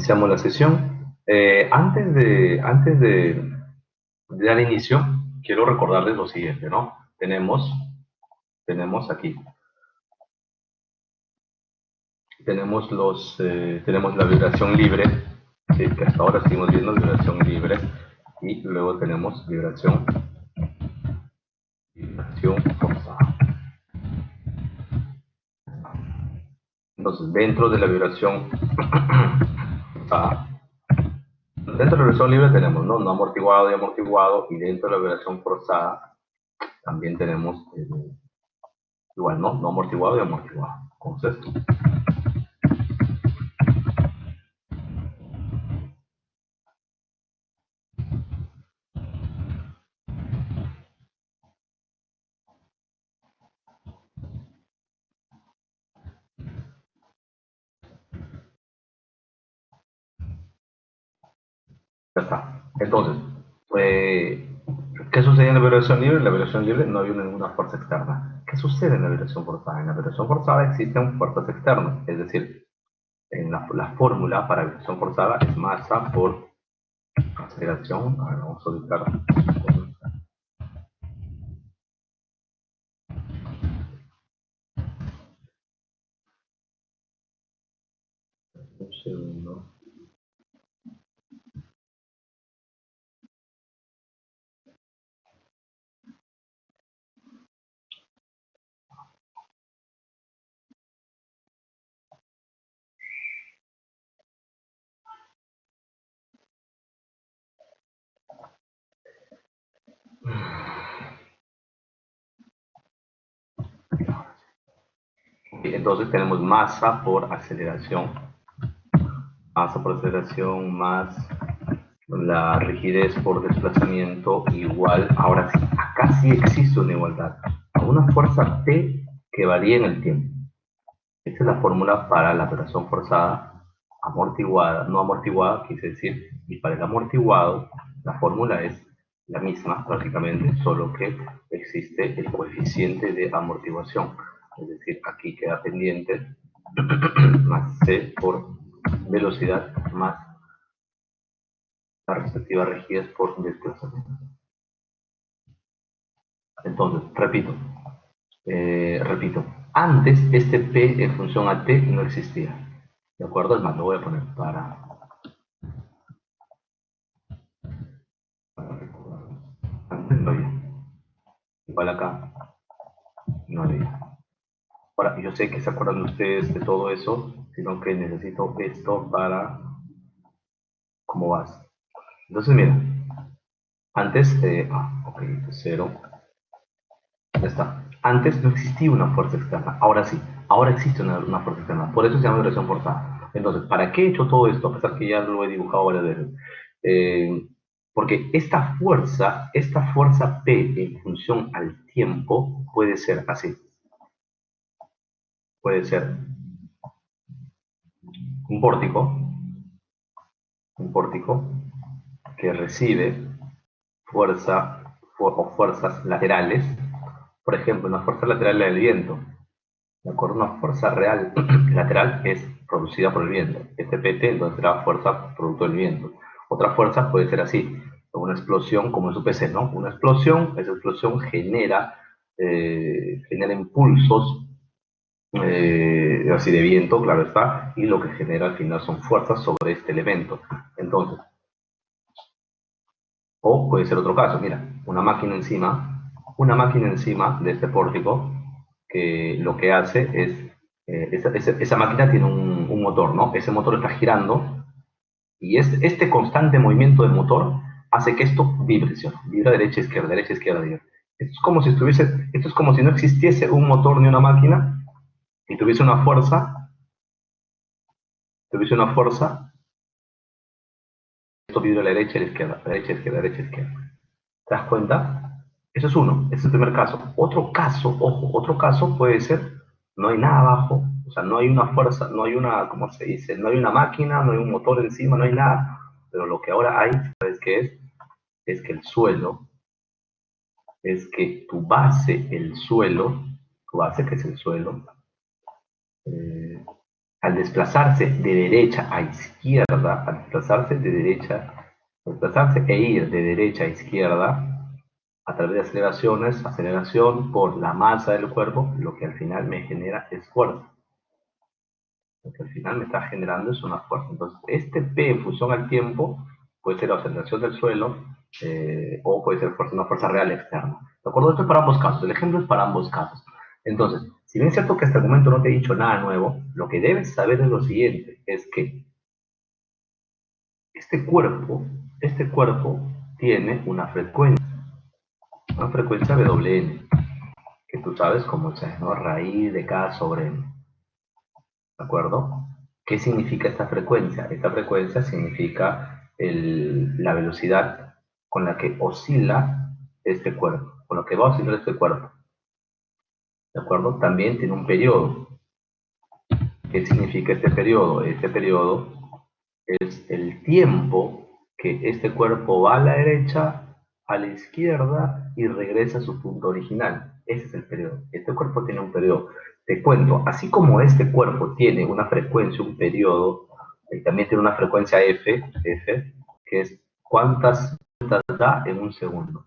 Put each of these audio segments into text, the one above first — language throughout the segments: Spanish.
Iniciamos la sesión. Antes de dar inicio, quiero recordarles lo siguiente, ¿no? Tenemos aquí, tenemos la vibración libre, ¿sí? Que hasta ahora seguimos viendo vibración libre, y luego tenemos vibración forzada. Entonces, dentro de la vibración forzada, dentro de la vibración libre tenemos no amortiguado y amortiguado, y dentro de la vibración forzada también tenemos igual, no amortiguado y amortiguado. Entonces, ya está. Entonces, ¿qué sucede en la vibración libre? En la vibración libre no hay ninguna fuerza externa. ¿Qué sucede en la vibración forzada? En la vibración forzada existen fuerzas externas, es decir, en la fórmula para vibración forzada es masa por aceleración. A ver, vamos a ubicar un segundo. Entonces tenemos masa por aceleración más la rigidez por desplazamiento igual. Ahora sí, acá sí existe una igualdad, a una fuerza P que varía en el tiempo. Esta es la fórmula para la vibración forzada amortiguada, no amortiguada, quise decir, y para el amortiguado la fórmula es la misma prácticamente, solo que existe el coeficiente de amortiguación. Es decir, aquí queda pendiente más C por velocidad más la respectiva rigidez por desplazamiento. Entonces, repito, antes este P en función a T no existía. ¿De acuerdo? Es más, lo voy a poner para recordar. Antes no había. Igual acá no había. Ahora, yo sé que se acuerdan ustedes de todo eso, sino que necesito esto para cómo vas. Entonces, mira, antes, ok, cero, ya está. Antes no existía una fuerza externa, ahora sí, ahora existe una fuerza externa, por eso se llama vibración forzada. Entonces, ¿para qué he hecho todo esto? A pesar que ya lo he dibujado varias veces. Porque esta fuerza P en función al tiempo puede ser así. Puede ser un pórtico, un pórtico que recibe o fuerzas laterales, por ejemplo, una fuerza lateral del viento, ¿de acuerdo? Una fuerza real lateral es producida por el viento. Este PT entonces será fuerza producto del viento. Otra fuerza puede ser así, una explosión como en su PC, ¿no? Esa explosión genera impulsos así de viento, claro está, y lo que genera al final son fuerzas sobre este elemento. Entonces, o puede ser otro caso, mira, una máquina encima de este pórtico, que lo que hace es, esa máquina tiene un motor, ¿no? Ese motor está girando, y este constante movimiento del motor hace que esto vibre, ¿sí? Vibra derecha, izquierda, derecha, izquierda, derecha. Esto es como si no existiese un motor ni una máquina, y tuviese una fuerza, esto vibra a la derecha, a la izquierda, a la derecha, izquierda, derecha, izquierda. ¿Te das cuenta? Eso es uno, ese es el primer caso. Otro caso, ojo, otro caso puede ser, no hay nada abajo, o sea, no hay una fuerza, no hay una, ¿cómo se dice? No hay una máquina, no hay un motor encima, no hay nada. Pero lo que ahora hay, ¿sabes qué es? Es que el suelo, es que tu base, el suelo, tu base que es el suelo, eh, al desplazarse de derecha a izquierda, al desplazarse de derecha, desplazarse e ir de derecha a izquierda, a través de aceleraciones, aceleración por la masa del cuerpo, lo que al final me genera es fuerza. Lo que al final me está generando es una fuerza. Entonces, este P en función al tiempo puede ser la aceleración del suelo o puede ser una fuerza real externa. ¿De acuerdo? Esto es para ambos casos. El ejemplo es para ambos casos. Entonces, si bien es cierto que hasta el momento no te he dicho nada nuevo, lo que debes saber es lo siguiente, es que este cuerpo tiene una frecuencia WN, que tú sabes cómo es, ¿no? Raíz de K sobre N. ¿De acuerdo? ¿Qué significa esta frecuencia? Esta frecuencia significa la velocidad con la que oscila este cuerpo, con la que va a oscilar este cuerpo. ¿De acuerdo? También tiene un periodo. ¿Qué significa este periodo? Este periodo es el tiempo que este cuerpo va a la derecha, a la izquierda y regresa a su punto original. Ese es el periodo. Este cuerpo tiene un periodo. Te cuento, así como este cuerpo tiene una frecuencia, un periodo, y también tiene una frecuencia F, que es cuántas vueltas da en un segundo.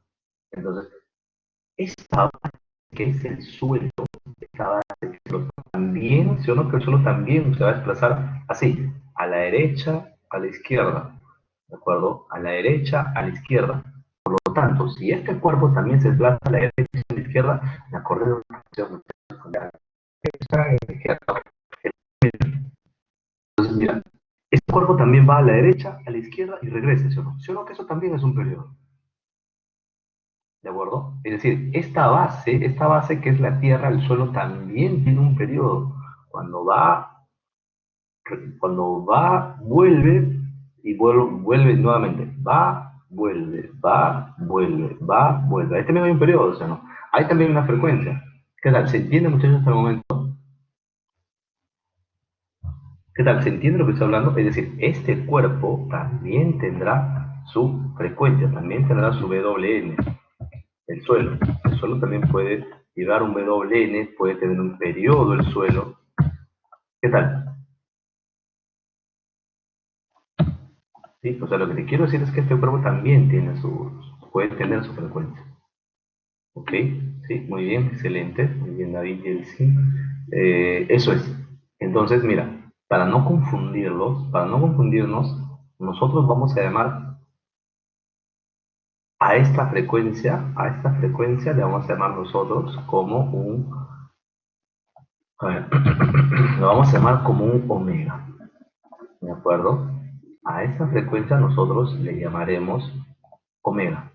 Entonces, esta base que es el suelo, esta base que también, si o no, que el suelo también se va a desplazar así, a la derecha, a la izquierda, ¿de acuerdo? A la derecha, a la izquierda. Por lo tanto, si este cuerpo también se desplaza a la derecha y a la izquierda, me acordé de una función. Entonces, mira, este cuerpo también va a la derecha, a la izquierda y regresa, ¿sí o no? ¿Sí o no? Que eso también es un periodo. ¿De acuerdo? Es decir, esta base que es la Tierra, el suelo también tiene un periodo. Cuando va, vuelve y vuelve nuevamente. Va, vuelve, va, vuelve, va, vuelve. Ahí también hay un periodo, o sea, ¿no? Hay también una frecuencia. ¿Qué tal? ¿Se entiende, muchachos, hasta el momento? ¿Qué tal? ¿Se entiende lo que estoy hablando? Es decir, este cuerpo también tendrá su frecuencia, también tendrá su WN. El suelo. El suelo también puede llevar un WN, puede tener un periodo el suelo. ¿Qué tal? ¿Sí? O sea, lo que te quiero decir es que este cuerpo también puede tener su frecuencia. ¿Ok? Sí, muy bien, excelente. Muy bien, David Yeltsin. Eso es. Entonces, mira, para no confundirnos, nosotros vamos a llamar a esta frecuencia le vamos a llamar nosotros como a ver, lo vamos a llamar como un omega. ¿De acuerdo? A esta frecuencia nosotros le llamaremos omega.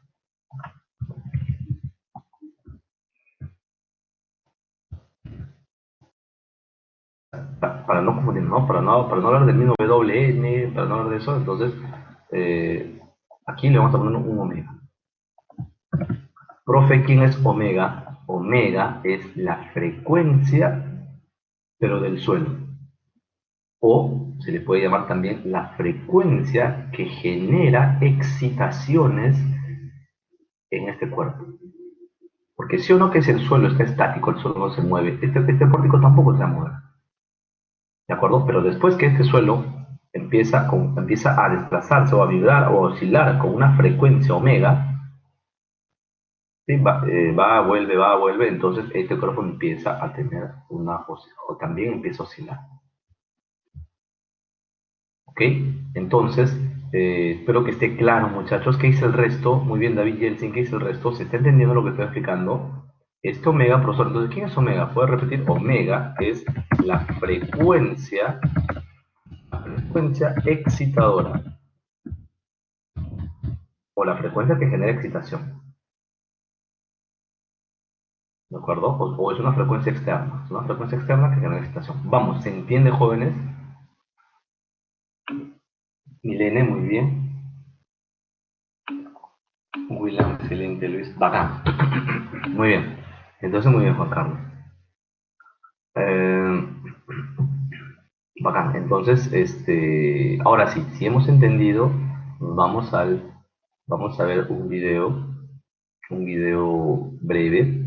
Para no confundir, ¿no? Para no hablar del mismo WN, para no hablar de eso, entonces aquí le vamos a poner un omega. Profe, ¿quién es omega? Omega es la frecuencia, pero del suelo. O se le puede llamar también la frecuencia que genera excitaciones en este cuerpo. Porque si o no que si el suelo está estático, el suelo no se mueve, este pórtico tampoco se va a mover. ¿De acuerdo? Pero después que este suelo empieza a desplazarse o a vibrar o a oscilar con una frecuencia omega, ¿sí? Va, vuelve, entonces este cuerpo empieza a tener o también empieza a oscilar. ¿Ok? Entonces, espero que esté claro, muchachos. ¿Qué dice el resto? Muy bien, David Yeltsin, ¿qué dice el resto? ¿Se está entendiendo lo que estoy explicando? Este omega, profesor, entonces, ¿quién es omega? ¿Puedes repetir? Omega es la frecuencia excitadora o la frecuencia que genera excitación. ¿De acuerdo? O es una frecuencia externa. Es una frecuencia externa que genera excitación. Vamos, ¿se entiende, jóvenes? Milene, muy bien. William, excelente, Luis. Bacán. Muy bien. Entonces, muy bien, Juan Carlos. Eh, Bacán. Entonces, ahora sí, si hemos entendido, vamos a ver un video breve,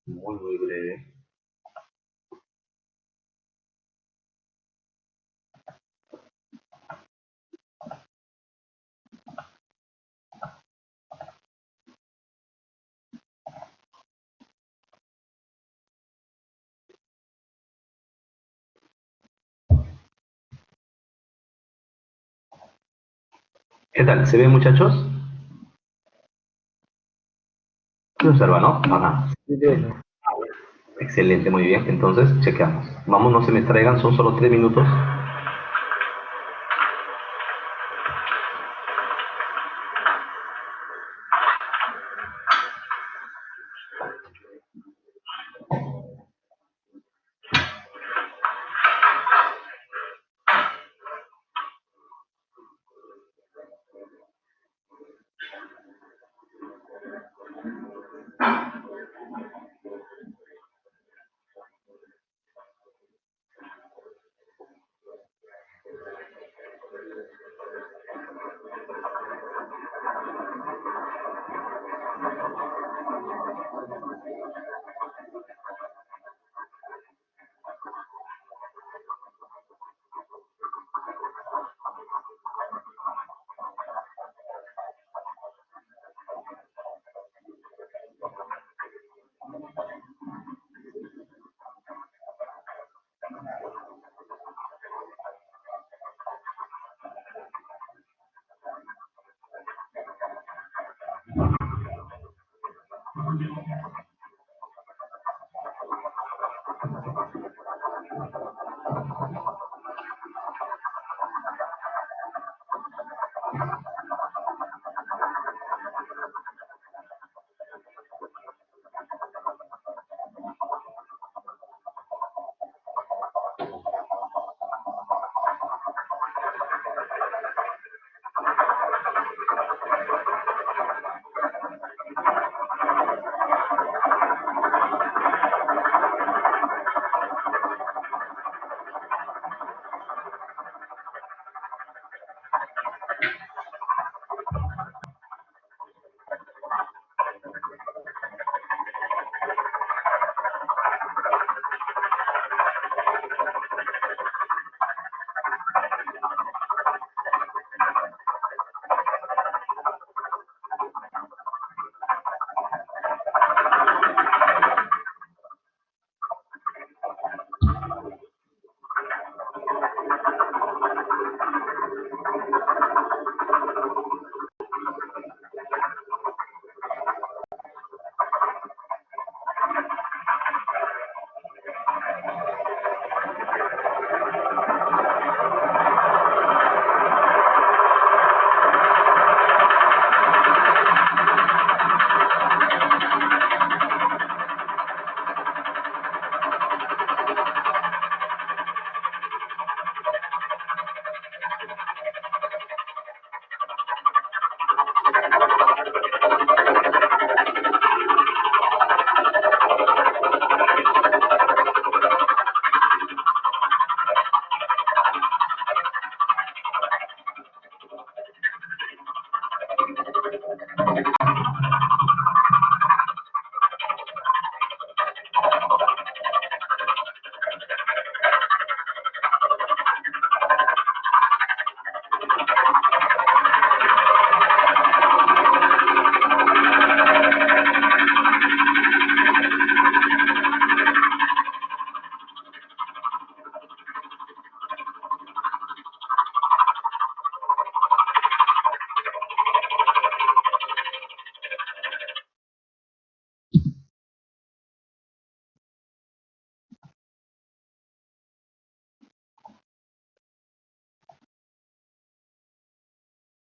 muy, muy breve. ¿Qué tal? ¿Se ve, muchachos? ¿Qué observa, no? Ajá. Sí, profe. Excelente, muy bien. Entonces, chequeamos. Vamos, no se me traigan, son solo 3 minutos.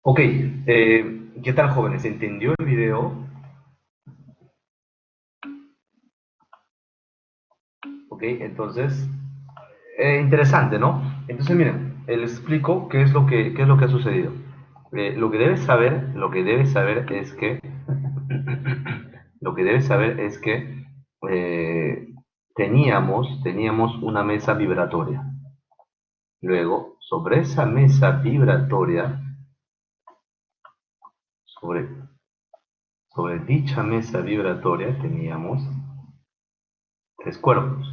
Ok, ¿qué tal, jóvenes? ¿Entendió el video? Ok, entonces, interesante, ¿no? Entonces, miren, les explico qué es lo que ha sucedido. Lo que debes saber es que, lo que debes saber es que teníamos una mesa vibratoria. Luego, sobre esa mesa vibratoria, sobre, sobre dicha mesa vibratoria teníamos 3 cuerpos.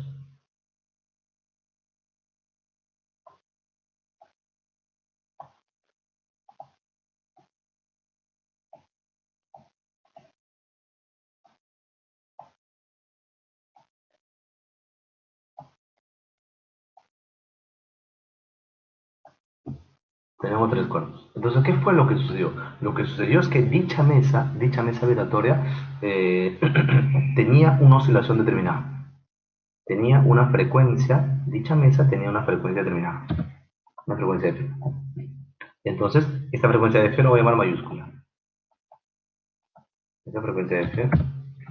Tenemos tres cuerpos. Entonces, ¿qué fue lo que sucedió? Lo que sucedió es que dicha mesa vibratoria, tenía una oscilación determinada. Tenía una frecuencia, dicha mesa tenía una frecuencia determinada. Una frecuencia F. Entonces, esta frecuencia de F lo voy a llamar mayúscula. Esta frecuencia de F lo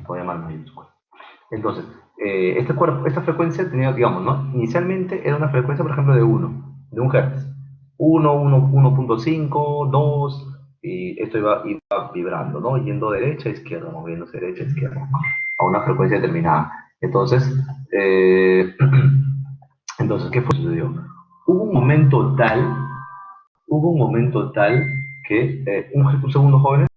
voy a llamar mayúscula. Entonces, este cuerpo, esta frecuencia tenía, digamos, ¿no? Inicialmente era una frecuencia, por ejemplo, de 1 Hz. 1.5, 2, y esto iba vibrando, ¿no? Yendo derecha a izquierda, moviéndose derecha a izquierda, a una frecuencia determinada. Entonces, entonces, ¿qué fue? Sucedió? Hubo un momento tal, hubo un momento tal que, un segundo, jóvenes.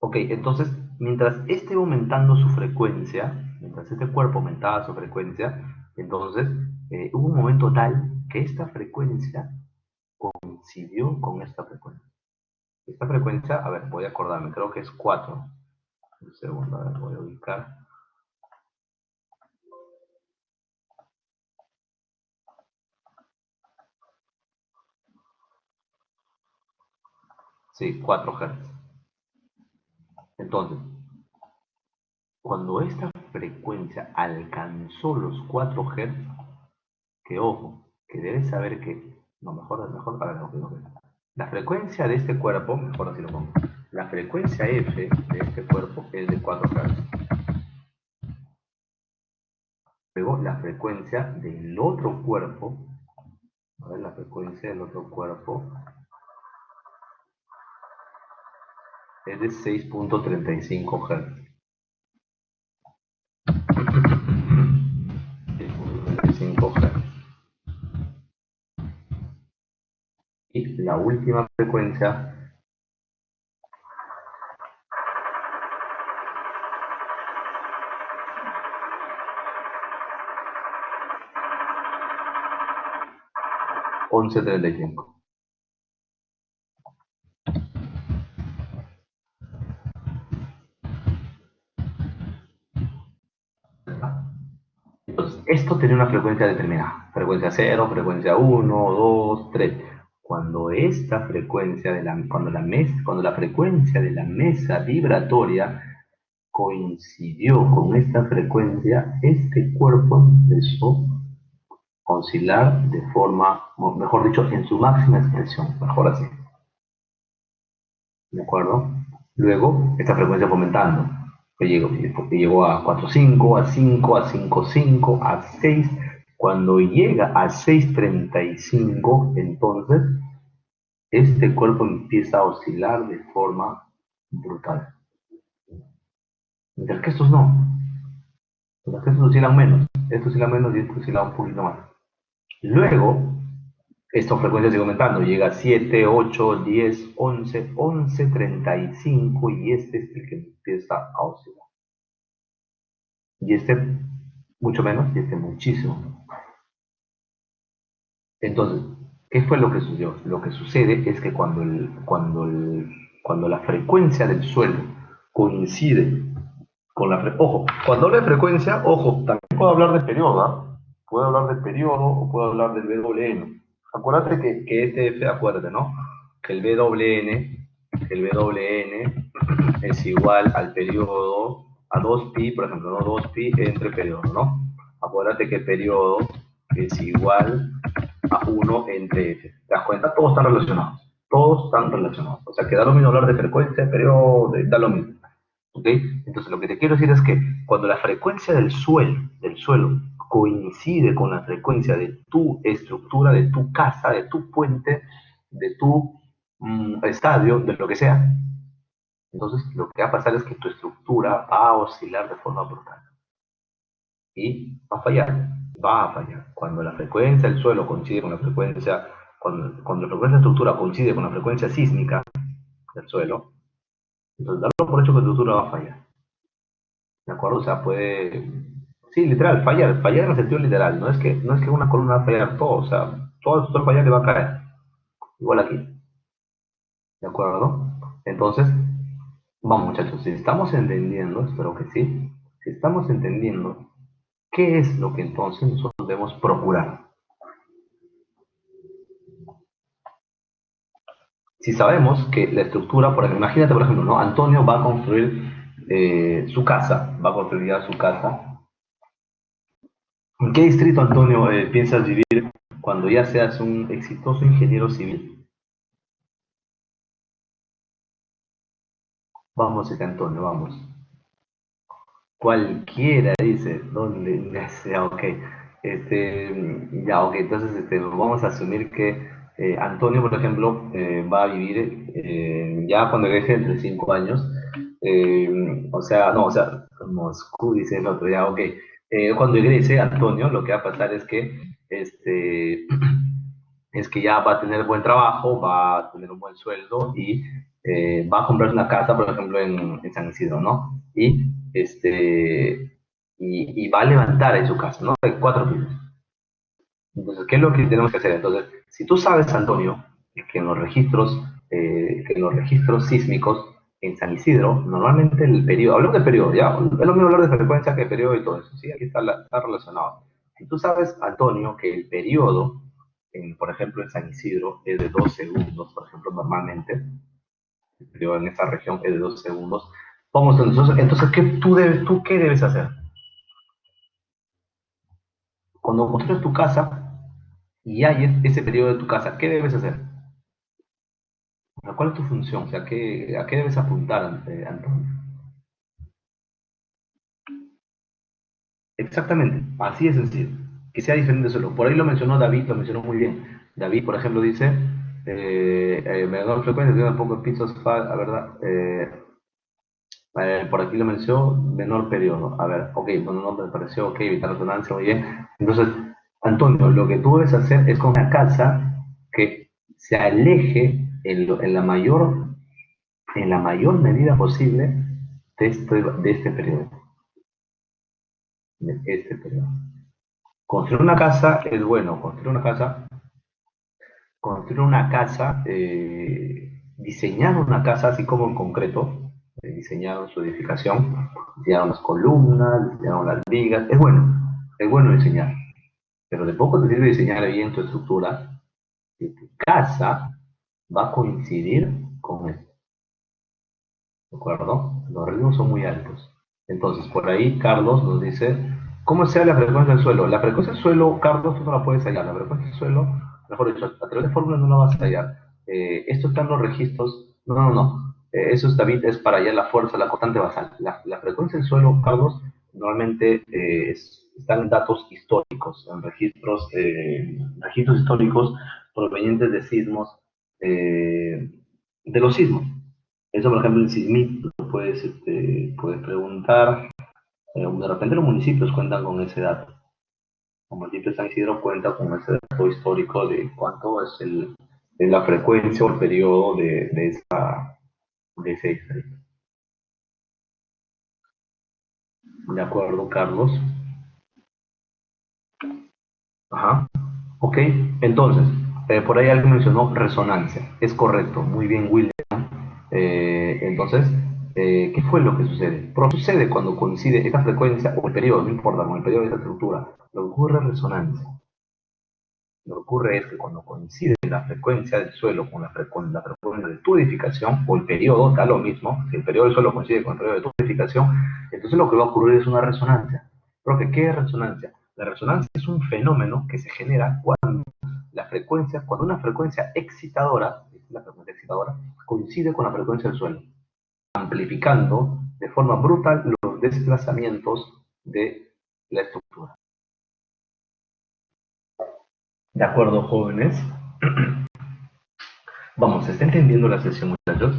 Ok, entonces, mientras este iba aumentando su frecuencia, mientras este cuerpo aumentaba su frecuencia, entonces hubo un momento tal que esta frecuencia coincidió con esta frecuencia. Esta frecuencia, a ver, voy a acordarme, creo que es 4. Un segundo, a ver, voy a ubicar. Sí, 4 Hz. Entonces, cuando esta frecuencia alcanzó los 4 Hz, que ojo, que debes saber que, no, mejor, a ver, no. La frecuencia de este cuerpo, mejor así lo pongo, la frecuencia F de este cuerpo es de 4 Hz. Luego, la frecuencia del otro cuerpo, a ver, la frecuencia del otro cuerpo es de 6.35 Hz. 6.35 Hz. Y la última frecuencia, 11.35. Entonces, esto tiene una frecuencia determinada. Frecuencia 0, frecuencia 1, 2, 3. Cuando esta frecuencia de cuando la frecuencia de la mesa vibratoria coincidió con esta frecuencia, este cuerpo empezó a oscilar de forma, mejor dicho, en su máxima expresión, mejor así. ¿De acuerdo? Luego, esta frecuencia fue aumentando. Llegó a 4.5, a 5, a 5.5, a 6. Cuando llega a 6.35, entonces, este cuerpo empieza a oscilar de forma brutal. Mientras que estos no. Mientras que estos oscilan menos. Estos oscilan menos y estos oscilan un poquito más. Luego, esta frecuencia sigue aumentando, llega a 7, 8, 10, 11, 11.35 y este es el que empieza a oscilar. Y este mucho menos y este muchísimo. Entonces, ¿qué fue lo que sucedió? Lo que sucede es que cuando la frecuencia del suelo coincide con la ojo, cuando hablo de frecuencia, ojo, también puedo hablar de periodo, ¿eh? Puedo hablar de periodo o puedo hablar del BWN. Acuérdate que este F, acuérdate, ¿no? Que el BWN es igual al periodo, a 2pi, por ejemplo, ¿no? 2pi entre periodo, ¿no? Acuérdate que el periodo es igual a 1 entre F. ¿Te das cuenta? Todos están relacionados. Todos están relacionados. O sea, que da lo mismo hablar de frecuencia, periodo, da lo mismo. ¿Ok? Entonces, lo que te quiero decir es que cuando la frecuencia del suelo coincide con la frecuencia de tu estructura, de tu casa, de tu puente, de tu estadio, de lo que sea, entonces lo que va a pasar es que tu estructura va a oscilar de forma brutal y va a fallar, va a fallar. Cuando la frecuencia del suelo coincide con la frecuencia, cuando la frecuencia de estructura coincide con la frecuencia sísmica del suelo, entonces darlo por hecho que tu estructura va a fallar. acuerdo? O sea, puede, sí, literal, fallar en el sentido literal, no es que una columna va a fallar todo, o sea, todo el fallar le va a caer, igual aquí, ¿de acuerdo? Entonces, vamos muchachos, si estamos entendiendo, espero que sí, si estamos entendiendo, ¿qué es lo que entonces nosotros debemos procurar? Si sabemos que la estructura, por ejemplo, imagínate por ejemplo, ¿no? Antonio va a construir su casa, va a construir ya su casa. ¿En qué distrito, Antonio, piensas vivir cuando ya seas un exitoso ingeniero civil? Vamos, Antonio, vamos. Cualquiera, dice, ¿dónde? Ya, ok. Ya, ok, entonces vamos a asumir que Antonio, por ejemplo, va a vivir ya cuando deje entre 5 años, o sea, no, o sea, Moscú dice el otro, ya, ok. Cuando egrese Antonio, lo que va a pasar es que, es que ya va a tener buen trabajo, va a tener un buen sueldo y va a comprar una casa, por ejemplo, en San Isidro, ¿no? Y va a levantar en su casa, ¿no? De 4 pisos. Entonces, ¿qué es lo que tenemos que hacer? Entonces, si tú sabes, Antonio, que en los registros sísmicos en San Isidro, normalmente el periodo, hablamos de periodo, ya, es lo mismo hablar de frecuencia que periodo y todo eso, ¿sí? Aquí está relacionado. Si tú sabes, Antonio, que el periodo, por ejemplo, en San Isidro es de 2 segundos, por ejemplo, normalmente, el periodo en esa región es de 2 segundos, vamos, entonces ¿tú qué debes hacer? Cuando construyes tu casa y hay ese periodo de tu casa, ¿qué debes hacer? O sea, ¿cuál es tu función? O sea, ¿a qué debes apuntar, Antonio? Exactamente, así es sencillo. Que sea diferente solo. Por ahí lo mencionó David, lo mencionó muy bien. David, por ejemplo, dice, menor frecuencia, tiene un poco de pisos, a verdad, por aquí lo mencionó, menor periodo. A ver, ok, bueno, no me pareció, ok, evitar resonancia, muy bien. Entonces, Antonio, lo que tú debes hacer es con una casa que se aleje en la mayor medida posible de este periodo. De este periodo. Construir una casa es bueno, construir una casa, diseñar una casa así como en concreto, diseñaron su edificación, diseñaron las columnas, diseñaron las vigas, es bueno diseñar, pero de poco te sirve diseñar bien tu estructura si tu casa va a coincidir con esto, ¿de acuerdo? Los ritmos son muy altos. Entonces, por ahí Carlos nos dice, ¿cómo sea la frecuencia del suelo? La frecuencia del suelo, Carlos, tú no la puedes hallar. La frecuencia del suelo, mejor dicho, a través de fórmulas no la vas a hallar. Esto está en los registros. No, no, no. Eso es, David, es para hallar la fuerza, la constante basal. La frecuencia del suelo, Carlos, normalmente están en datos históricos, en registros históricos provenientes de sismos, de los sismos. Eso, por ejemplo, en Sismit lo puedes preguntar. De repente los municipios cuentan con ese dato. El municipio de San Isidro cuenta con ese dato histórico de cuánto es la frecuencia o el periodo de ese distrito. ¿De acuerdo, Carlos? Ajá. Ok, entonces, por ahí alguien mencionó resonancia. Es correcto, muy bien, William. Entonces, ¿qué fue lo que sucede? Pero sucede cuando coincide esta frecuencia o el periodo, no importa, con el periodo de esta estructura, lo que ocurre es resonancia. Lo que ocurre es que cuando coincide la frecuencia del suelo con la frecuencia de tu edificación, o el periodo, da lo mismo, si el periodo del suelo coincide con el periodo de tu edificación, entonces lo que va a ocurrir es una resonancia. Profe, ¿qué es resonancia? La resonancia es un fenómeno que se genera cuando una frecuencia excitadora, coincide con la frecuencia del suelo, amplificando de forma brutal los desplazamientos de la estructura. ¿De acuerdo, jóvenes? Vamos, ¿se está entendiendo la sesión, muchachos?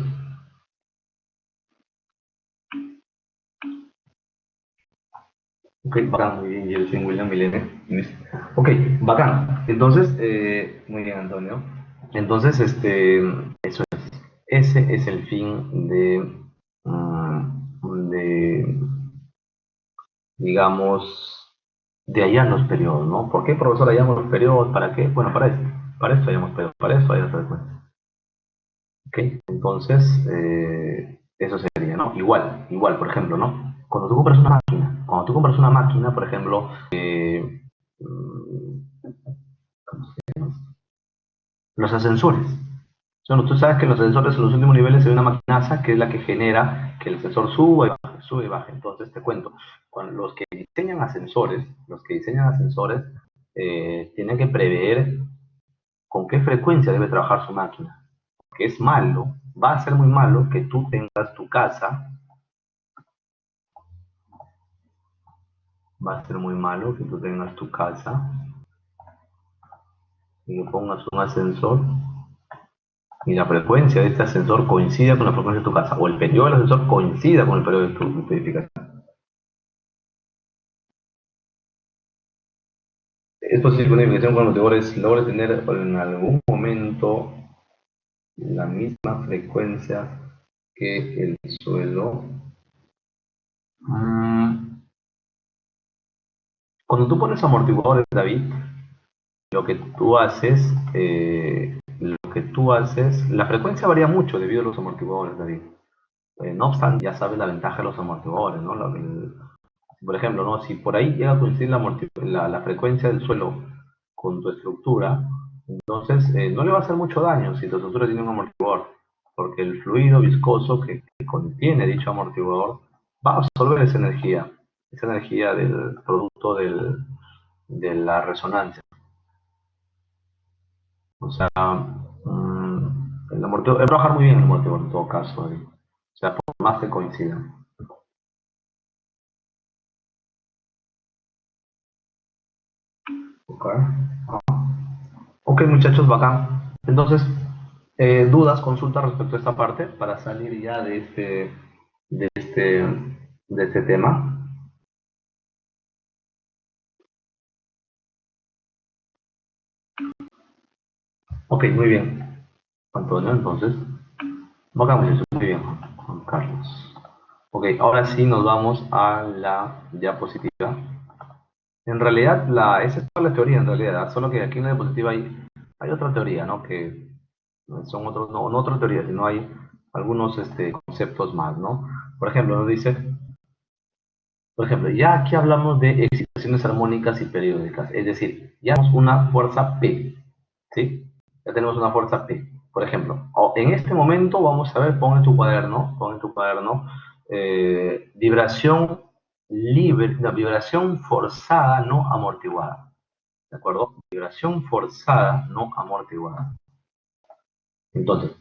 Ok, bacán, muy bien, Jelsin, William, Milene. Ok, bacán. Entonces, muy bien, Antonio. Entonces, eso es. Ese es el fin de digamos, de hallar los periodos, ¿no? ¿Por qué, profesor, hallamos los periodos? ¿Para qué? Bueno, para esto hallamos periodos, para eso hay frecuencia. ¿Ok? Entonces, eso sería, ¿no? Igual, por ejemplo, ¿no? Cuando tú compras una máquina, por ejemplo, los ascensores. Bueno, tú sabes que en los ascensores en los últimos niveles hay una maquinaza que es la que genera que el ascensor suba y baje, sube y baje. Entonces te cuento, cuando los que diseñan ascensores, tienen que prever con qué frecuencia debe trabajar su máquina. Porque es malo, va a ser muy malo que tú tengas tu casa, va a ser muy malo que tú tengas tu casa y que pongas un ascensor y la frecuencia de este ascensor coincida con la frecuencia de tu casa, o el periodo del ascensor coincida con el periodo de tu edificación. Es posible que una edificación con motivadores logre tener en algún momento la misma frecuencia que el suelo. Mm, Cuando tú pones amortiguadores, David, lo que tú haces, la frecuencia varía mucho debido a los amortiguadores, David. No obstante, ya sabes la ventaja de los amortiguadores, ¿no? Por ejemplo, ¿no? Si por ahí llega a coincidir la frecuencia del suelo con tu estructura, entonces no le va a hacer mucho daño si tu estructura tiene un amortiguador, porque el fluido viscoso que contiene dicho amortiguador va a absorber esa energía del producto de la resonancia. O sea, el amortiguador, va a trabajar muy bien el amortiguador en todo caso, o sea, por más que coincidan. Okay. Ok, muchachos, bacán. Entonces, dudas, consultas respecto a esta parte para salir ya de este, de este tema. Ok, muy bien. Antonio, entonces, bacán, muchachos, muy bien, Juan Carlos. Ok, ahora sí nos vamos a la diapositiva. En realidad, esa es toda la teoría, en realidad, solo que aquí en la diapositiva hay otra teoría, ¿no? Que son otros, no otra teoría, sino hay algunos conceptos más, ¿no? Por ejemplo, nos dice Por ejemplo, ya aquí hablamos de excitaciones armónicas y periódicas, es decir, ya tenemos una fuerza P, ¿sí? Ya tenemos una fuerza P. Por ejemplo, en este momento vamos a ver, pon en tu cuaderno, vibración libre, no, vibración forzada no amortiguada, ¿de acuerdo? Vibración forzada no amortiguada. Entonces,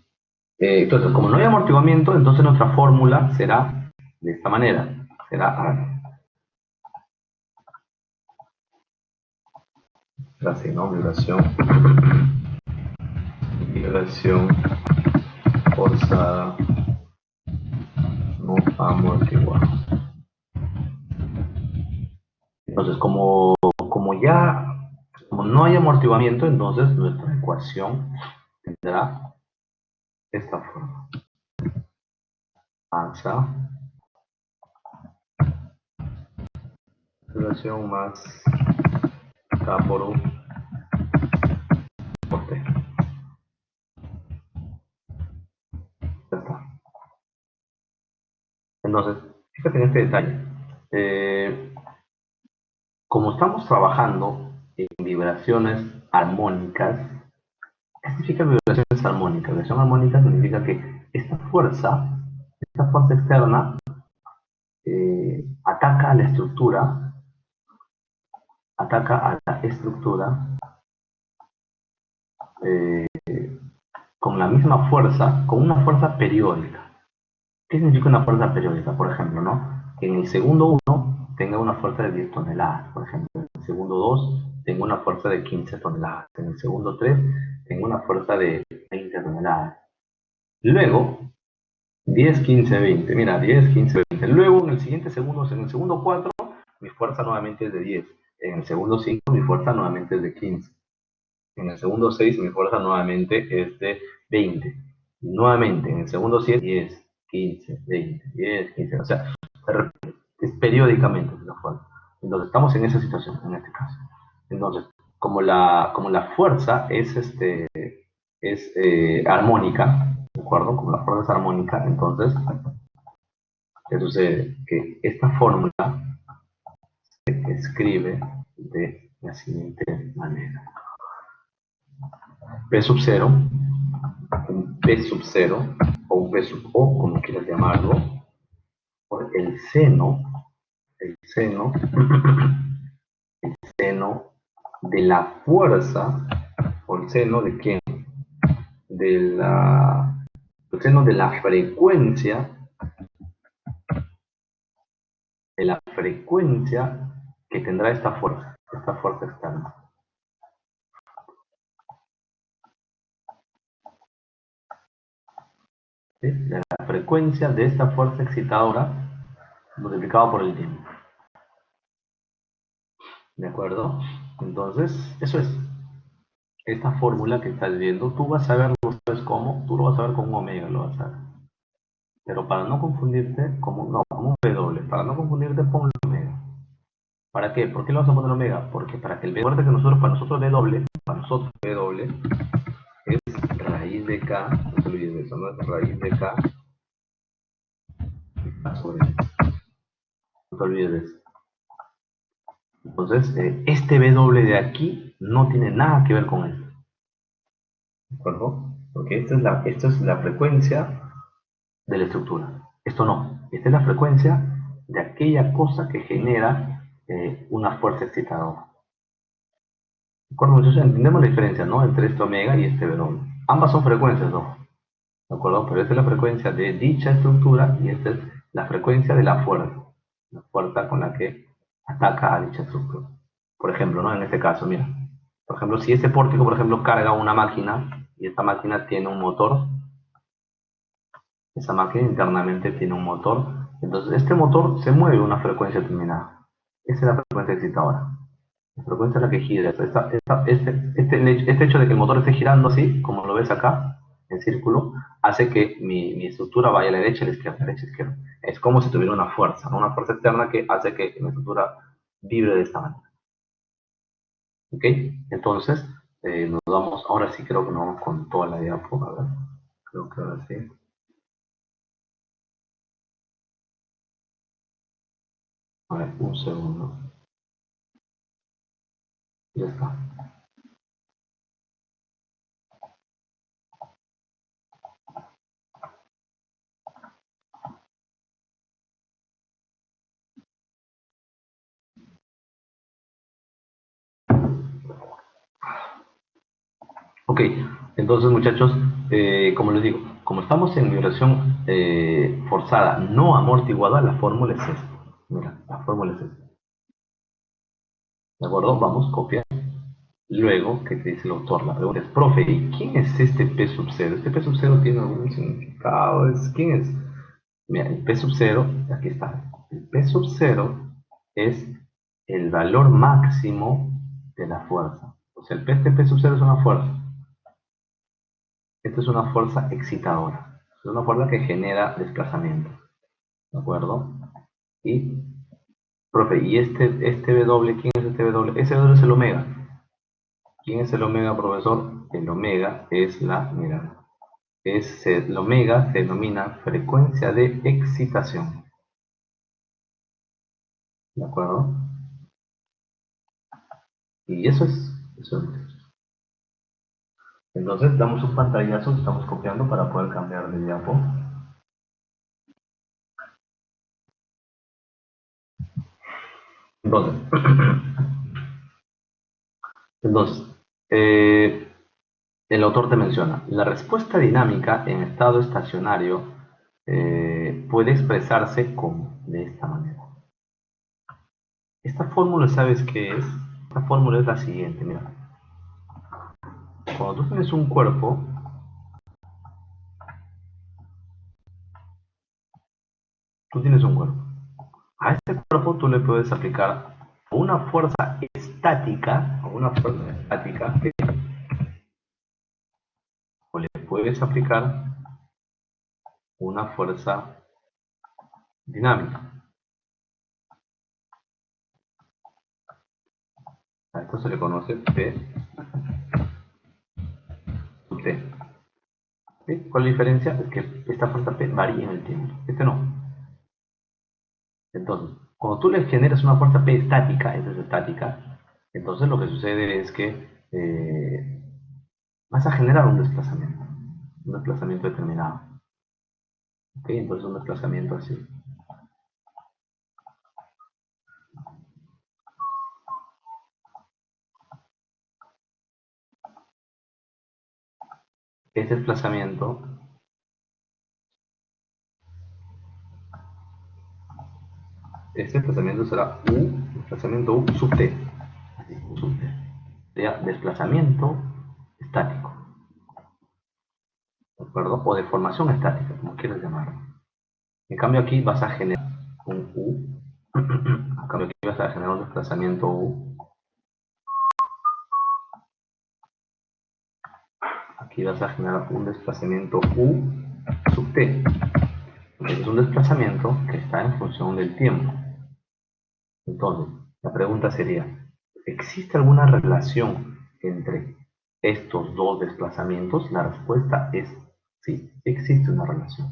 como no hay amortiguamiento, entonces nuestra fórmula será de esta manera, será así, ¿no? Vibración forzada no amortiguada. Entonces, como no hay amortiguamiento, entonces nuestra ecuación tendrá esta forma. Masa, relación más K por U por T. Ya está. Entonces, fíjate en este detalle. Eh, Como estamos trabajando en vibraciones armónicas, ¿qué significa vibraciones armónicas? Vibración armónica significa que esta fuerza externa, ataca a la estructura, eh, con la misma fuerza, con una fuerza periódica. ¿Qué significa una fuerza periódica? Por ejemplo, ¿no? Que en el segundo 1 tenga una fuerza de 10 toneladas, por ejemplo. En el segundo 2 tenga una fuerza de 15 toneladas. En el segundo 3 tenga una fuerza de 20 toneladas. Luego, 10, 15, 20. Mira, 10, 15, 20. Luego, en el siguiente segundo, en el segundo 4, mi fuerza nuevamente es de 10. En el segundo 5, mi fuerza nuevamente es de 15. En el segundo 6, mi fuerza nuevamente es de 20. Nuevamente, en el segundo 7, 10, 15, 20, 10, 15. O sea, es periódicamente esa fuerza. Entonces, estamos en esa situación, en este caso. Entonces, como la fuerza es armónica, ¿de acuerdo? Como la fuerza es armónica, entonces, ¿qué sucede? Que esta fórmula se escribe de la siguiente manera. P sub 0, un P sub 0, o un P sub O, como quieras llamarlo, por el seno de la fuerza, o el seno de quién, el seno de la frecuencia que tendrá esta fuerza externa. ¿Sí? De la frecuencia de esta fuerza excitadora multiplicado por el tiempo. ¿De acuerdo? Entonces, eso es. Esta fórmula que estás viendo, tú vas a verlo, ¿sabes cómo? Tú lo vas a ver con un omega, lo vas a ver. Pero para no confundirte, como un W, para no confundirte, ponle omega. ¿Para qué? ¿Por qué le vamos a poner omega? Porque para que el B, recuerda que para nosotros W es raíz de K, no te olvides de eso, ¿no? Es raíz de K sobre eso. No te olvides de eso. Entonces, este W de aquí no tiene nada que ver con esto. ¿De acuerdo? Porque esta es la frecuencia de la estructura. Esto no. Esta es la frecuencia de aquella cosa que genera una fuerza excitadora. ¿De acuerdo? Entonces entendemos la diferencia, ¿no? Entre este omega y este W. Ambas son frecuencias, ¿no? ¿De acuerdo? Pero esta es la frecuencia de dicha estructura y esta es la frecuencia de la fuerza con la que ataca a dicha estructura. Por ejemplo, ¿no? En este caso, mira. Por ejemplo, si este pórtico, por ejemplo, carga una máquina y esta máquina tiene un motor, esa máquina internamente tiene un motor, entonces este motor se mueve a una frecuencia determinada. Esa es la frecuencia excitadora. La frecuencia es la que gira. Este hecho de que el motor esté girando así, como lo ves acá, en círculo, hace que mi estructura vaya a la derecha, a la izquierda, a la derecha, a la izquierda. Es como si tuviera una fuerza, ¿no? Una fuerza externa que hace que mi estructura vibre de esta manera. ¿Ok? Entonces, nos vamos, ahora sí creo que nos vamos con toda la diapo, a ver, creo que ahora sí. A ver, un segundo. Ya está. Ok, entonces muchachos, como les digo, como estamos en vibración forzada no amortiguada, la fórmula es esta. Mira, la fórmula es esta. ¿De acuerdo? Vamos, copia. Luego, ¿qué te dice el autor? La pregunta es, profe, ¿y quién es este P sub 0? ¿Este P sub 0 tiene algún significado? ¿Quién es? Mira, el P sub 0, aquí está. El P sub 0 es el valor máximo de la fuerza. O sea, este P sub 0 es una fuerza. Esta es una fuerza excitadora. Es una fuerza que genera desplazamiento. ¿De acuerdo? Y, profe, ¿y este W? ¿Quién es este W? Ese W es el omega. ¿Quién es el omega, profesor? El omega es mira, el omega se denomina frecuencia de excitación. ¿De acuerdo? Y eso es. Entonces damos un pantallazo, estamos copiando para poder cambiar de diapo. Entonces, entonces el autor te menciona, la respuesta dinámica en estado estacionario puede expresarse como de esta manera. Esta fórmula, ¿sabes qué es? Esta fórmula es la siguiente, mira. Cuando tú tienes un cuerpo, a este cuerpo tú le puedes aplicar una fuerza estática, o le puedes aplicar una fuerza dinámica. A esto se le conoce P sub T. ¿Sí? ¿Cuál es la diferencia? Es que esta fuerza P varía en el tiempo. Este no. Entonces, cuando tú le generas una fuerza P estática, esa es estática, entonces lo que sucede es que vas a generar un desplazamiento determinado. ¿Ok? Entonces un desplazamiento así. Ese desplazamiento será desplazamiento U sub T. Así, U sub T. Sería desplazamiento estático. ¿De acuerdo? O deformación estática, como quieras llamarlo. En cambio aquí vas a generar un U. En cambio aquí vas a generar un desplazamiento U. Aquí vas a generar un desplazamiento U sub T. Es un desplazamiento que está en función del tiempo. Entonces, la pregunta sería, ¿existe alguna relación entre estos dos desplazamientos? La respuesta es sí, existe una relación.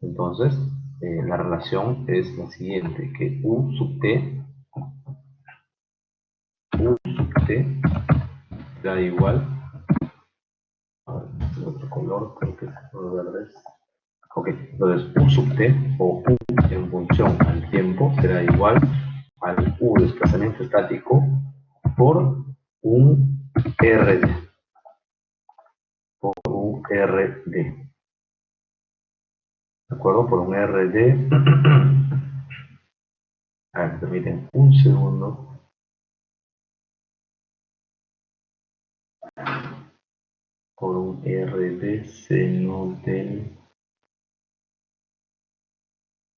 Entonces, la relación es la siguiente, que U sub T da igual, a ver, este otro color, creo que es el color verde. Ok, entonces U sub T o U en función al tiempo será igual al U desplazamiento estático por un RD. Por un RD. ¿De acuerdo? Por un RD. A ver, permiten un segundo. Por un RD seno del...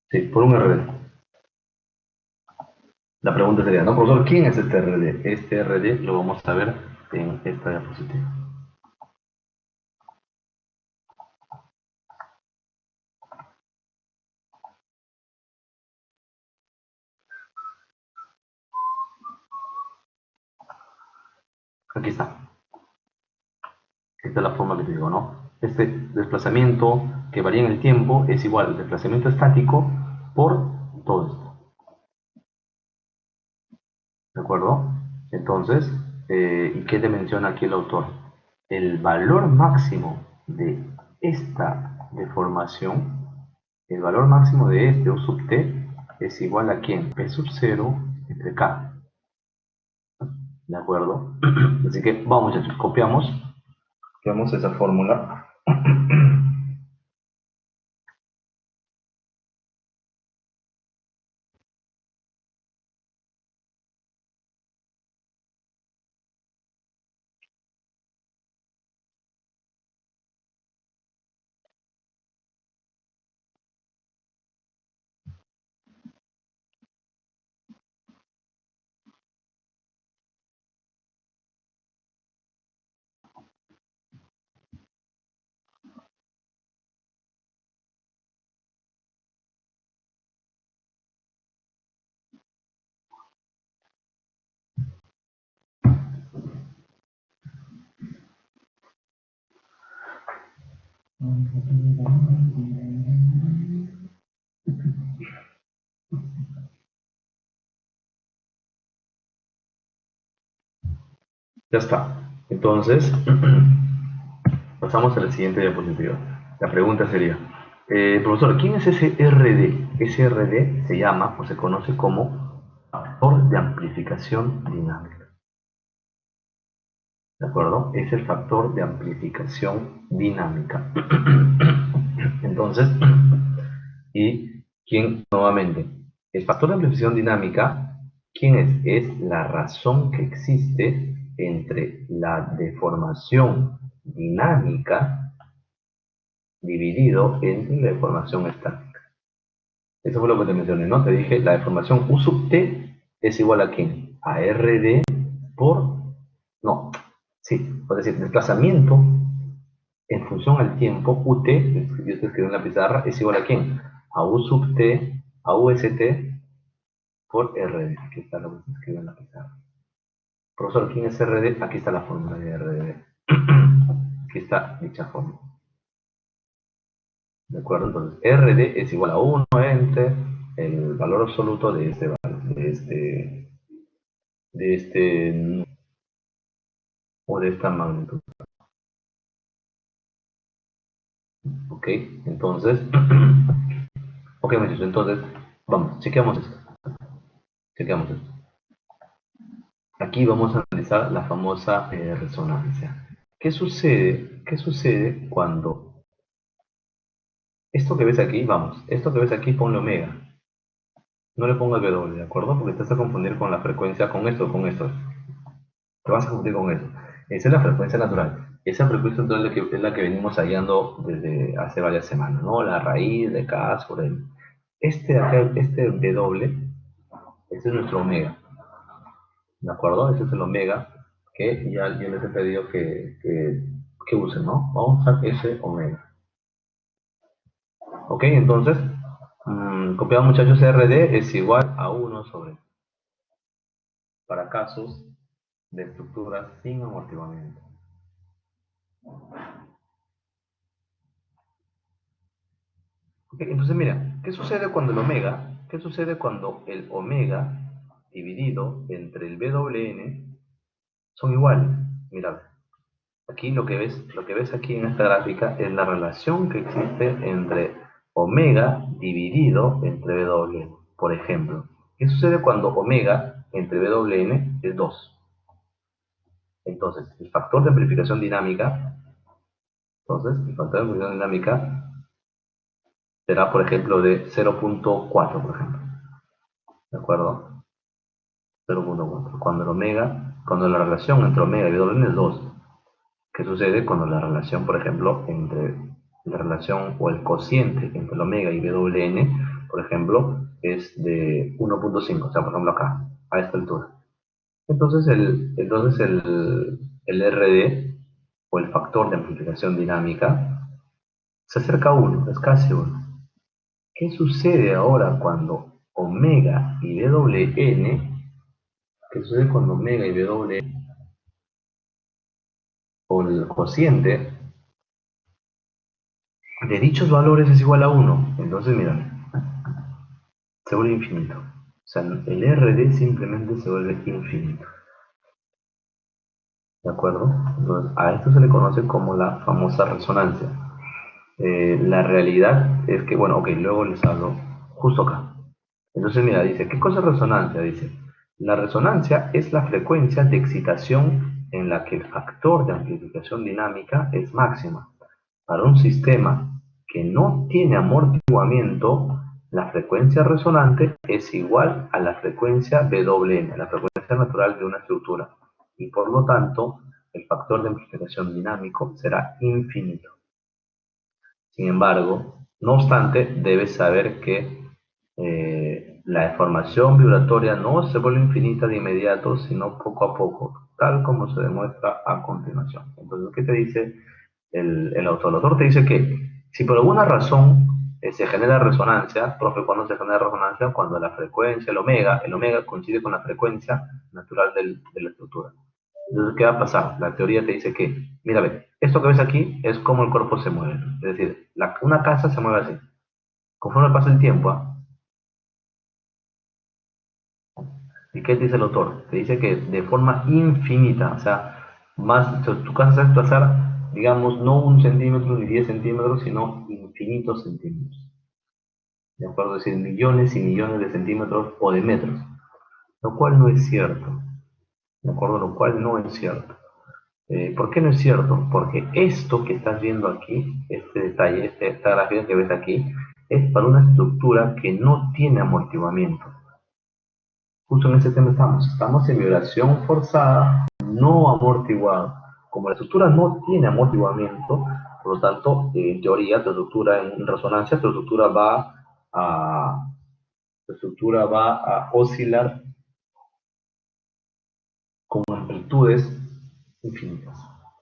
Sí, por un RD. La pregunta sería, ¿no, profesor? ¿Quién es este RD? Este RD lo vamos a ver en esta diapositiva. Aquí está. Esta es la forma que te digo, ¿no? Este desplazamiento que varía en el tiempo es igual al desplazamiento estático por todo esto. ¿De acuerdo? Entonces, ¿y qué te menciona aquí el autor? El valor máximo de esta deformación, el valor máximo de este U sub T es igual a ¿quién? P sub 0 entre K. ¿De acuerdo? Así que vamos muchachos, copiamos esa fórmula. Ya está. Entonces, pasamos a la siguiente diapositiva. La pregunta sería, profesor, ¿quién es ese RD? Ese RD se llama o se conoce como factor de amplificación dinámica. ¿De acuerdo? Es el factor de amplificación dinámica. Entonces, ¿y quién nuevamente? El factor de amplificación dinámica, ¿quién es? Es la razón que existe entre la deformación dinámica dividido entre la deformación estática. Eso fue lo que te mencioné, ¿no? Te dije, la deformación U sub T es igual a ¿quién? A RD por... No, sí, puede decir, desplazamiento en función al tiempo, UT, yo te escribo en la pizarra, es igual a ¿quién? A U sub T, a UST por RD. Aquí está lo que se escribe en la pizarra. Profesor, ¿quién es RD? Aquí está la fórmula de RD. Aquí está dicha fórmula. ¿De acuerdo? Entonces, RD es igual a 1 entre el valor absoluto de este o de esta magnitud. ¿Ok? Entonces, ok, muchachos, entonces, vamos, chequeamos esto. Chequeamos esto. Aquí vamos a analizar la famosa resonancia. ¿Qué sucede cuando esto que ves aquí, vamos, esto que ves aquí ponle omega, no le pongas W, ¿de acuerdo? Porque te vas a confundir con la frecuencia, con esto, con esto. Te vas a confundir con eso. Esa es la frecuencia natural. Esa frecuencia natural es la que venimos hallando desde hace varias semanas, ¿no? La raíz de K sobre el... este W, este es nuestro omega, ¿de acuerdo? Este es el omega que ya yo les he pedido que usen, ¿no? Vamos a usar ese omega. Ok, entonces, copiado muchachos, RD es igual a 1 sobre, para casos de estructuras sin amortiguamiento. Ok, entonces mira, ¿qué sucede cuando el omega? ¿Qué sucede cuando el omega dividido entre el BWN son iguales? Mira, aquí lo que ves aquí en esta gráfica es la relación que existe entre omega dividido entre BWN. Por ejemplo, ¿qué sucede cuando omega entre BWN es 2? Entonces, el factor de amplificación dinámica, será, por ejemplo, de 0.4, por ejemplo. ¿De acuerdo? 0.4. Cuando la relación entre omega y BWN es 2. ¿Qué sucede cuando la relación, por ejemplo, entre la relación o el cociente entre el omega y BWN, por ejemplo, es de 1.5, o sea, por ejemplo acá, a esta altura? Entonces el RD, o el factor de amplificación dinámica, se acerca a 1, es casi 1. ¿Qué sucede ahora cuando omega y BWN, qué sucede cuando omega y BWN, o el cociente de dichos valores es igual a 1? Entonces, mira, se vuelve infinito. O sea, el RD simplemente se vuelve infinito. ¿De acuerdo? Entonces, a esto se le conoce como la famosa resonancia. La realidad es que, bueno, ok, luego les hablo justo acá. Entonces, mira, dice, ¿qué cosa es resonancia? Dice, la resonancia es la frecuencia de excitación en la que el factor de amplificación dinámica es máxima. Para un sistema que no tiene amortiguamiento, la frecuencia resonante es igual a la frecuencia BWN, la frecuencia natural de una estructura, y por lo tanto, el factor de amplificación dinámico será infinito. Sin embargo, no obstante, debes saber que la deformación vibratoria no se vuelve infinita de inmediato, sino poco a poco, tal como se demuestra a continuación. Entonces, ¿qué te dice el autor? El autor te dice que si por alguna razón se genera resonancia, profe, ¿cuándo se genera resonancia? Cuando la frecuencia, el omega coincide con la frecuencia natural de la estructura. Entonces, ¿qué va a pasar? La teoría te dice que, mira, ve, esto que ves aquí es cómo el cuerpo se mueve. Es decir, una casa se mueve así. Conforme pasa el tiempo, ¿ah? ¿Y qué te dice el autor? Te dice que de forma infinita, o sea, tu casa se va a desplazar, digamos, no 1 centímetro ni 10 centímetros, sino infinitos centímetros. ¿De acuerdo? Es decir, millones y millones de centímetros o de metros. Lo cual no es cierto. ¿De acuerdo? Lo cual no es cierto. ¿Por qué no es cierto? Porque esto que estás viendo aquí, este detalle, esta gráfica que ves aquí, es para una estructura que no tiene amortiguamiento. Justo en ese tema estamos en vibración forzada, no amortiguada. Como la estructura no tiene amortiguamiento, por lo tanto, en teoría, tu estructura en resonancia, a, tu estructura va a oscilar con amplitudes infinitas,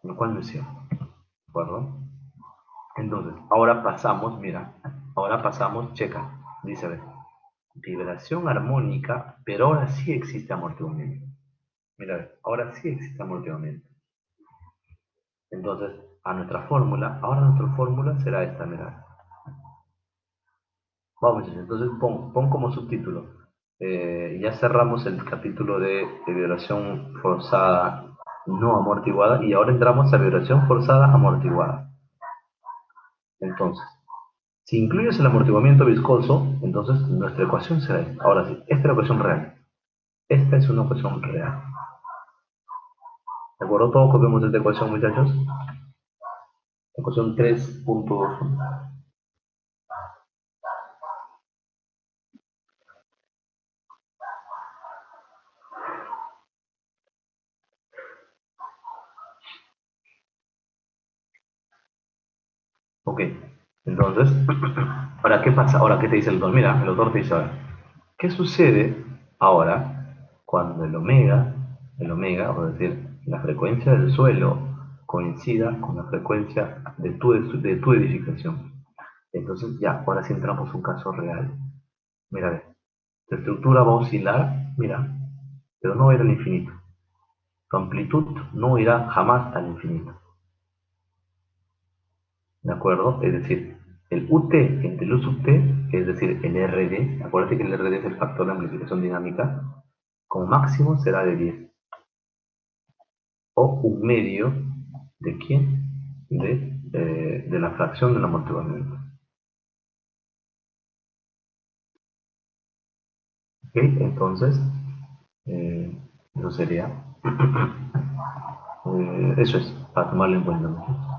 lo cual no es cierto. ¿De acuerdo? Entonces, ahora pasamos, mira, checa, dice, a ver, vibración armónica, pero ahora sí existe amortiguamiento. Mira, ahora sí existe amortiguamiento. Entonces, a nuestra fórmula, ahora nuestra fórmula será esta, mira. Vamos, entonces pon como subtítulo. Ya cerramos el capítulo de vibración forzada no amortiguada y ahora entramos a vibración forzada amortiguada. Entonces, si incluyes el amortiguamiento viscoso, entonces nuestra ecuación será esta. Ahora sí, esta es la ecuación real. Esta es una ecuación real. ¿De acuerdo? Todos copiamos esta ecuación, muchachos. Ecuación 3.21. Ok, entonces, ahora, ¿qué pasa? Ahora, ¿qué te dice el autor? Mira, el autor te dice, ahora, ¿qué sucede ahora cuando el omega, o decir, la frecuencia del suelo coincida con la frecuencia de tu edificación? Entonces, ya, ahora sí entramos en un caso real. Mira, ve, tu estructura va a oscilar, mira, pero no va a ir al infinito. Tu amplitud no irá jamás al infinito. ¿De acuerdo? Es decir, el UT entre el U sub T, es decir, el RD, acuérdate que el RD es el factor de amplificación dinámica, como máximo será de 10. O un medio de quién? De la fracción del amortiguamiento. ¿Ok? Entonces, eso sería, eso es, para tomarlo en cuenta, ¿no?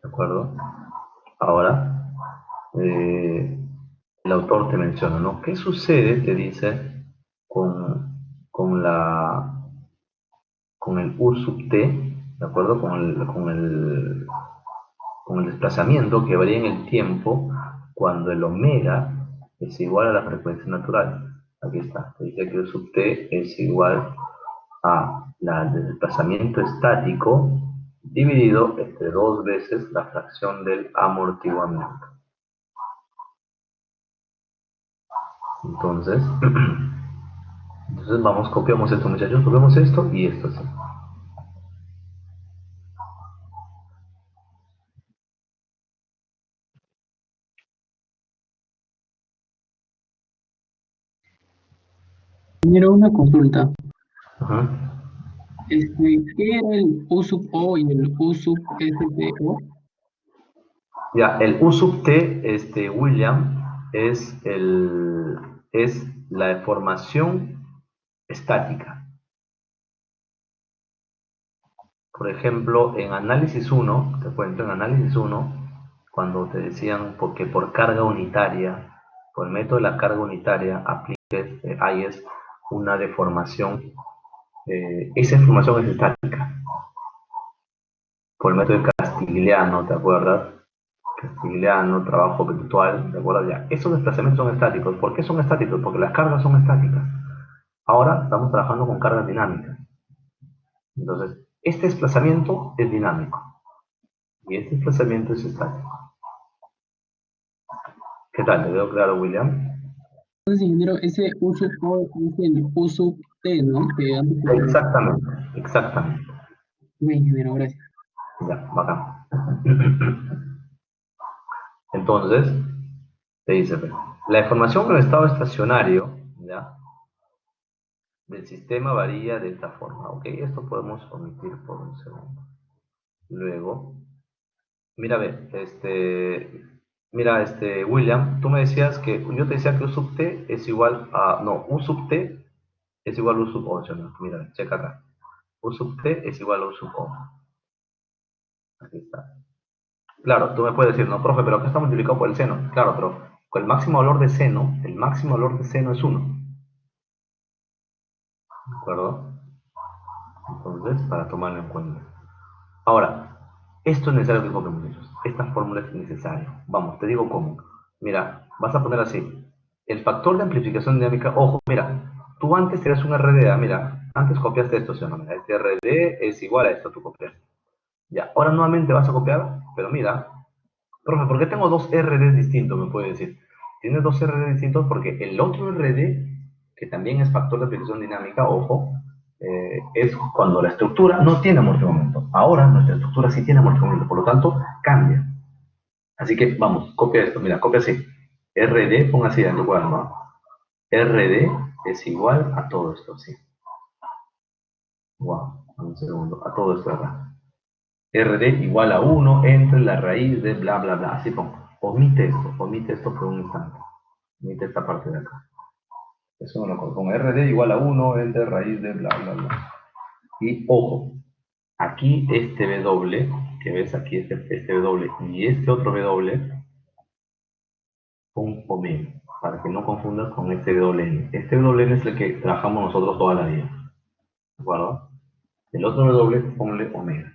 ¿De acuerdo? Ahora, eh, el autor te menciona, ¿no? ¿Qué sucede, te dice, con la con el U sub t, ¿de acuerdo? Con el desplazamiento que varía en el tiempo cuando el omega es igual a la frecuencia natural. Aquí está, dice que U sub t es igual a el desplazamiento estático dividido entre 2 veces la fracción del amortiguamiento. Entonces, entonces vamos, copiamos esto, muchachos, copiamos esto y esto así. Primero una consulta. Ajá. ¿Qué era el U sub O y el U sub SPO? Ya, el U sub T, William, es la deformación estática. Por ejemplo, en análisis 1, te cuento, en análisis 1, cuando te decían porque por carga unitaria, por el método de la carga unitaria, apliques, hayes una deformación, esa deformación es estática. Por el método de Castigliano, ¿te acuerdas? Castigliano, trabajo virtual, ¿de acuerdo? Ya, esos desplazamientos son estáticos. ¿Por qué son estáticos? Porque las cargas son estáticas. Ahora estamos trabajando con cargas dinámicas. Entonces, este desplazamiento es dinámico y este desplazamiento es estático. ¿Qué tal? ¿Te veo claro, William? Entonces, ingeniero, ese U sub O es el U sub T, ¿no? Que antes te comentaba. Exactamente, exactamente. Bien, ingeniero, gracias. Ya, bacán. Entonces, te dice, la deformación en estado estacionario, ¿ya? Del sistema varía de esta forma, ¿ok? Esto podemos omitir por un segundo. Luego, mira, ve, William, tú me decías que, yo te decía que U sub t es igual a, no, U sub t es igual a U sub 8, ¿no? Mira, checa acá. U sub t es igual a U sub o. Aquí está. Claro, tú me puedes decir, no, profe, pero acá está multiplicado por el seno. Claro, pero con el máximo valor de seno, el máximo valor de seno es 1. ¿De acuerdo? Entonces, para tomarlo en cuenta. Ahora, esto es necesario que copiemos ellos. Esta fórmula es necesaria. Vamos, te digo cómo. Mira, vas a poner así. El factor de amplificación dinámica, ojo, mira, tú antes tenías un RDA, mira, antes copiaste esto, ¿sí o no? Mira, este RD es igual a esto, tú copiaste. Ya, ahora nuevamente vas a copiar, pero mira, profe, ¿por qué tengo dos RDs distintos? Me puede decir. Tienes dos RDs distintos porque el otro RD, que también es factor de amplificación dinámica, ojo, es cuando la estructura no tiene amortiguamiento. Ahora nuestra estructura sí tiene amortiguamiento, por lo tanto, cambia. Así que vamos, copia esto, mira, copia así. RD, pon así en tu cuaderno, ¿no? RD es igual a todo esto, sí. Wow, un segundo, a todo esto de acá. RD igual a 1 entre la raíz de bla, bla, bla. Así pongo. Omite esto por un instante. Omite esta parte de acá. Eso no lo con RD igual a 1 entre raíz de bla, bla, bla. Y ojo, aquí este W, que ves aquí este W y este otro W, con omega, para que no confundas con este WN. Este WN es el que trabajamos nosotros toda la vida. ¿De acuerdo? El otro W, ponle omega.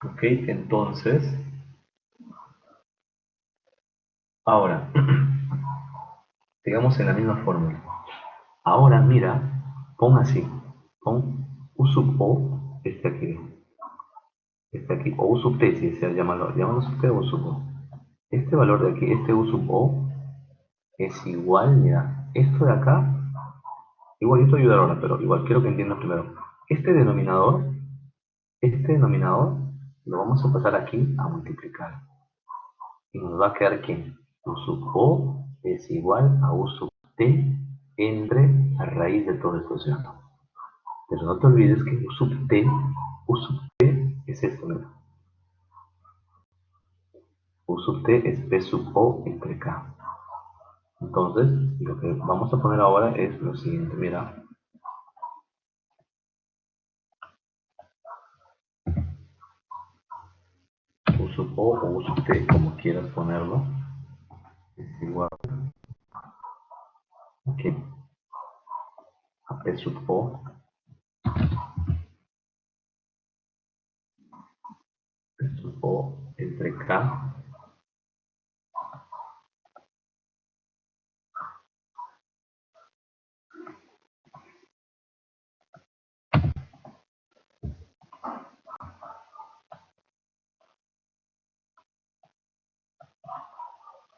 Ok, entonces, ahora, digamos en la misma fórmula. Ahora mira, pon así, pon U sub O, este aquí, o U sub T, si se llámalo sub T o U sub O. Este valor de aquí, este U sub O, es igual, mira, esto de acá, igual esto ayuda ahora, pero igual quiero que entiendas primero. Este denominador, este denominador, lo vamos a pasar aquí a multiplicar. Y nos va a quedar que U sub O es igual a U sub T entre la raíz de todo esto, ¿cierto? Pero no te olvides que U sub T es esto, mira. U sub T es P sub O entre K. Entonces, lo que vamos a poner ahora es lo siguiente, mira. U sub O o U sub T, como quieras ponerlo, es igual aquí a P sub O, P sub O entre K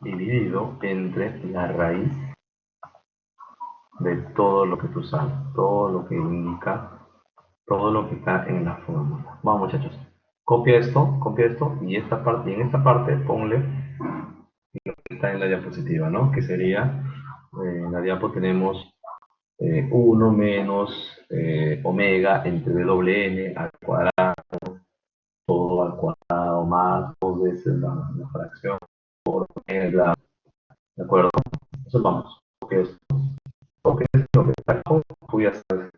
dividido entre la raíz de todo lo que tú sabes, todo lo que indica, todo lo que está en la fórmula. Vamos muchachos, copia esto y esta parte, y en esta parte ponle lo que está en la diapositiva, ¿no? Que sería, en la diapo tenemos 1 menos omega entre WN al cuadrado, todo al cuadrado más 2 veces la fracción por omega, ¿de acuerdo? Entonces vamos, copia esto, lo que está abajo, tú ya sabes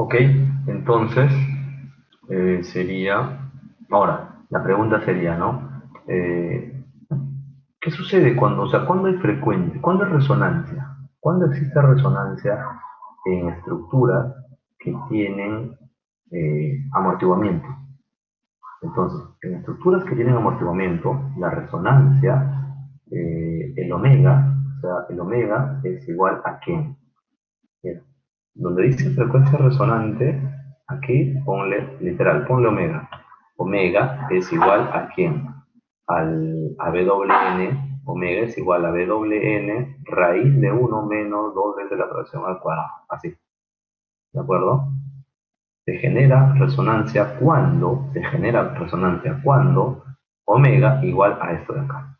Ok, entonces sería, ahora, la pregunta sería, ¿no? ¿Qué sucede cuando, o sea, cuándo hay frecuencia, cuándo hay resonancia? ¿Cuándo existe resonancia en estructuras que tienen amortiguamiento? Entonces, en estructuras que tienen amortiguamiento, la resonancia, el omega, o sea, el omega es igual a ¿qué? Bien. Donde dice frecuencia resonante, aquí ponle, literal, ponle omega. Omega es igual a ¿quién? A BWN, omega es igual a BWN raíz de 1 menos 2 veces la fracción al cuadrado. Así, ¿de acuerdo? Se genera resonancia cuando omega igual a esto de acá.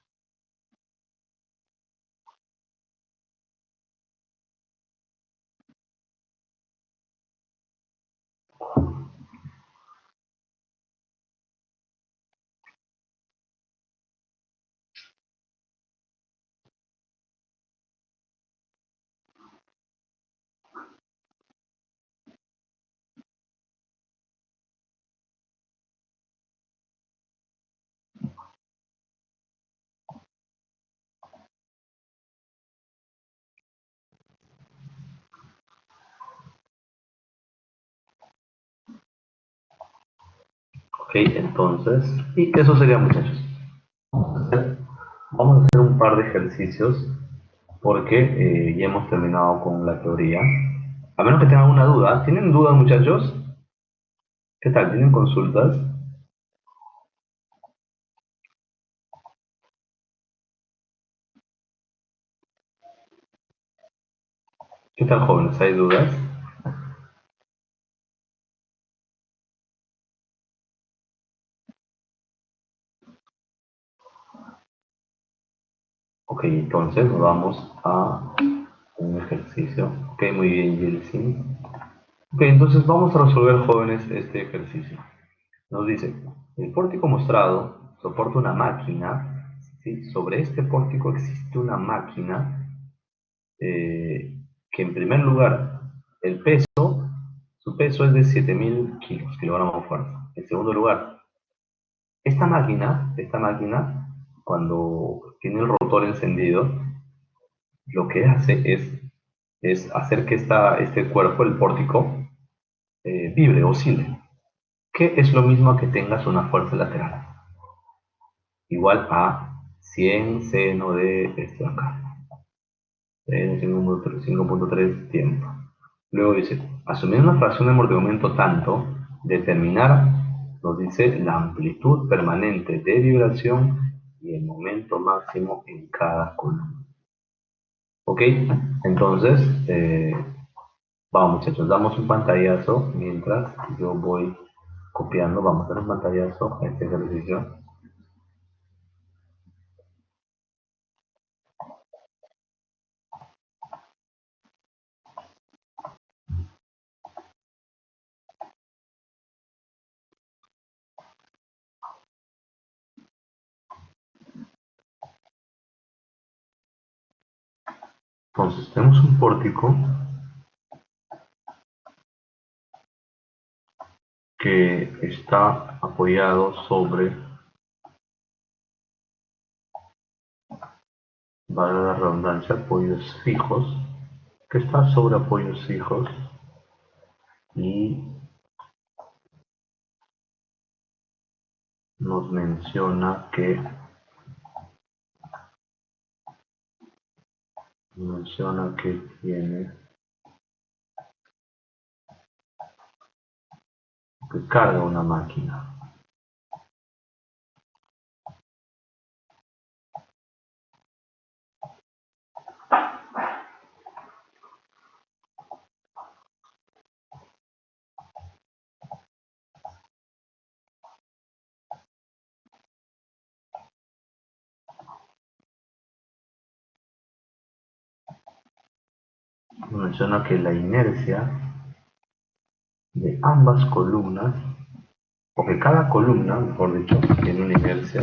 Ok, entonces, y eso sería, muchachos. Vamos a hacer un par de ejercicios porque ya hemos terminado con la teoría. A menos que tengan una duda. ¿Tienen dudas, muchachos? ¿Qué tal? ¿Tienen consultas? ¿Qué tal, jóvenes? ¿Hay dudas? Ok, entonces vamos a un ejercicio. Ok, muy bien, Yeltsin. Ok, entonces vamos a resolver, jóvenes, este ejercicio. Nos dice, el pórtico mostrado soporta una máquina, ¿sí? Sobre este pórtico existe una máquina que en primer lugar, el peso, su peso es de 7000 kilos, kilogramos fuerza. En segundo lugar, esta máquina, cuando tiene el rotor encendido, lo que hace es hacer que este cuerpo, el pórtico, vibre, oscile, que es lo mismo que tengas una fuerza lateral, igual a 100 seno de esto de acá, 5.3 tiempo. Luego dice, asumir una fracción de amortiguamiento tanto, determinar, nos dice, la amplitud permanente de vibración y el momento máximo en cada columna. Ok, entonces, vamos muchachos, damos un pantallazo mientras yo voy copiando, vamos a dar un pantallazo a este ejercicio. Entonces, tenemos un pórtico que está apoyado sobre, valga la redundancia, apoyos fijos, que está sobre apoyos fijos y nos menciona que tiene, que carga una máquina. Menciona que la inercia de ambas columnas, o que cada columna, mejor dicho, tiene una inercia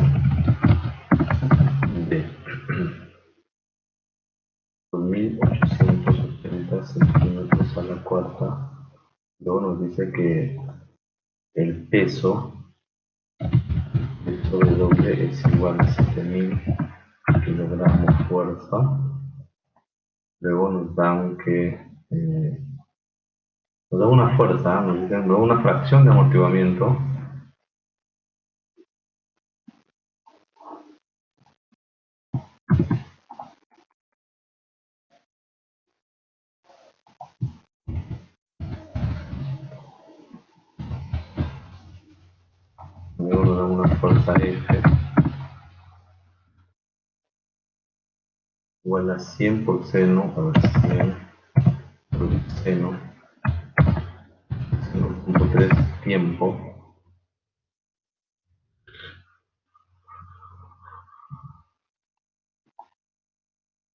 de 2880 centímetros a la cuarta, Luego nos dice que el peso W es igual a 7000 kilogramos fuerza. Luego nos dan que nos da una fuerza, nos dicen, nos da una fracción de amortiguamiento. Luego nos da una fuerza F igual a 100 por seno, a ver, 100 por seno, 0.3 tiempo.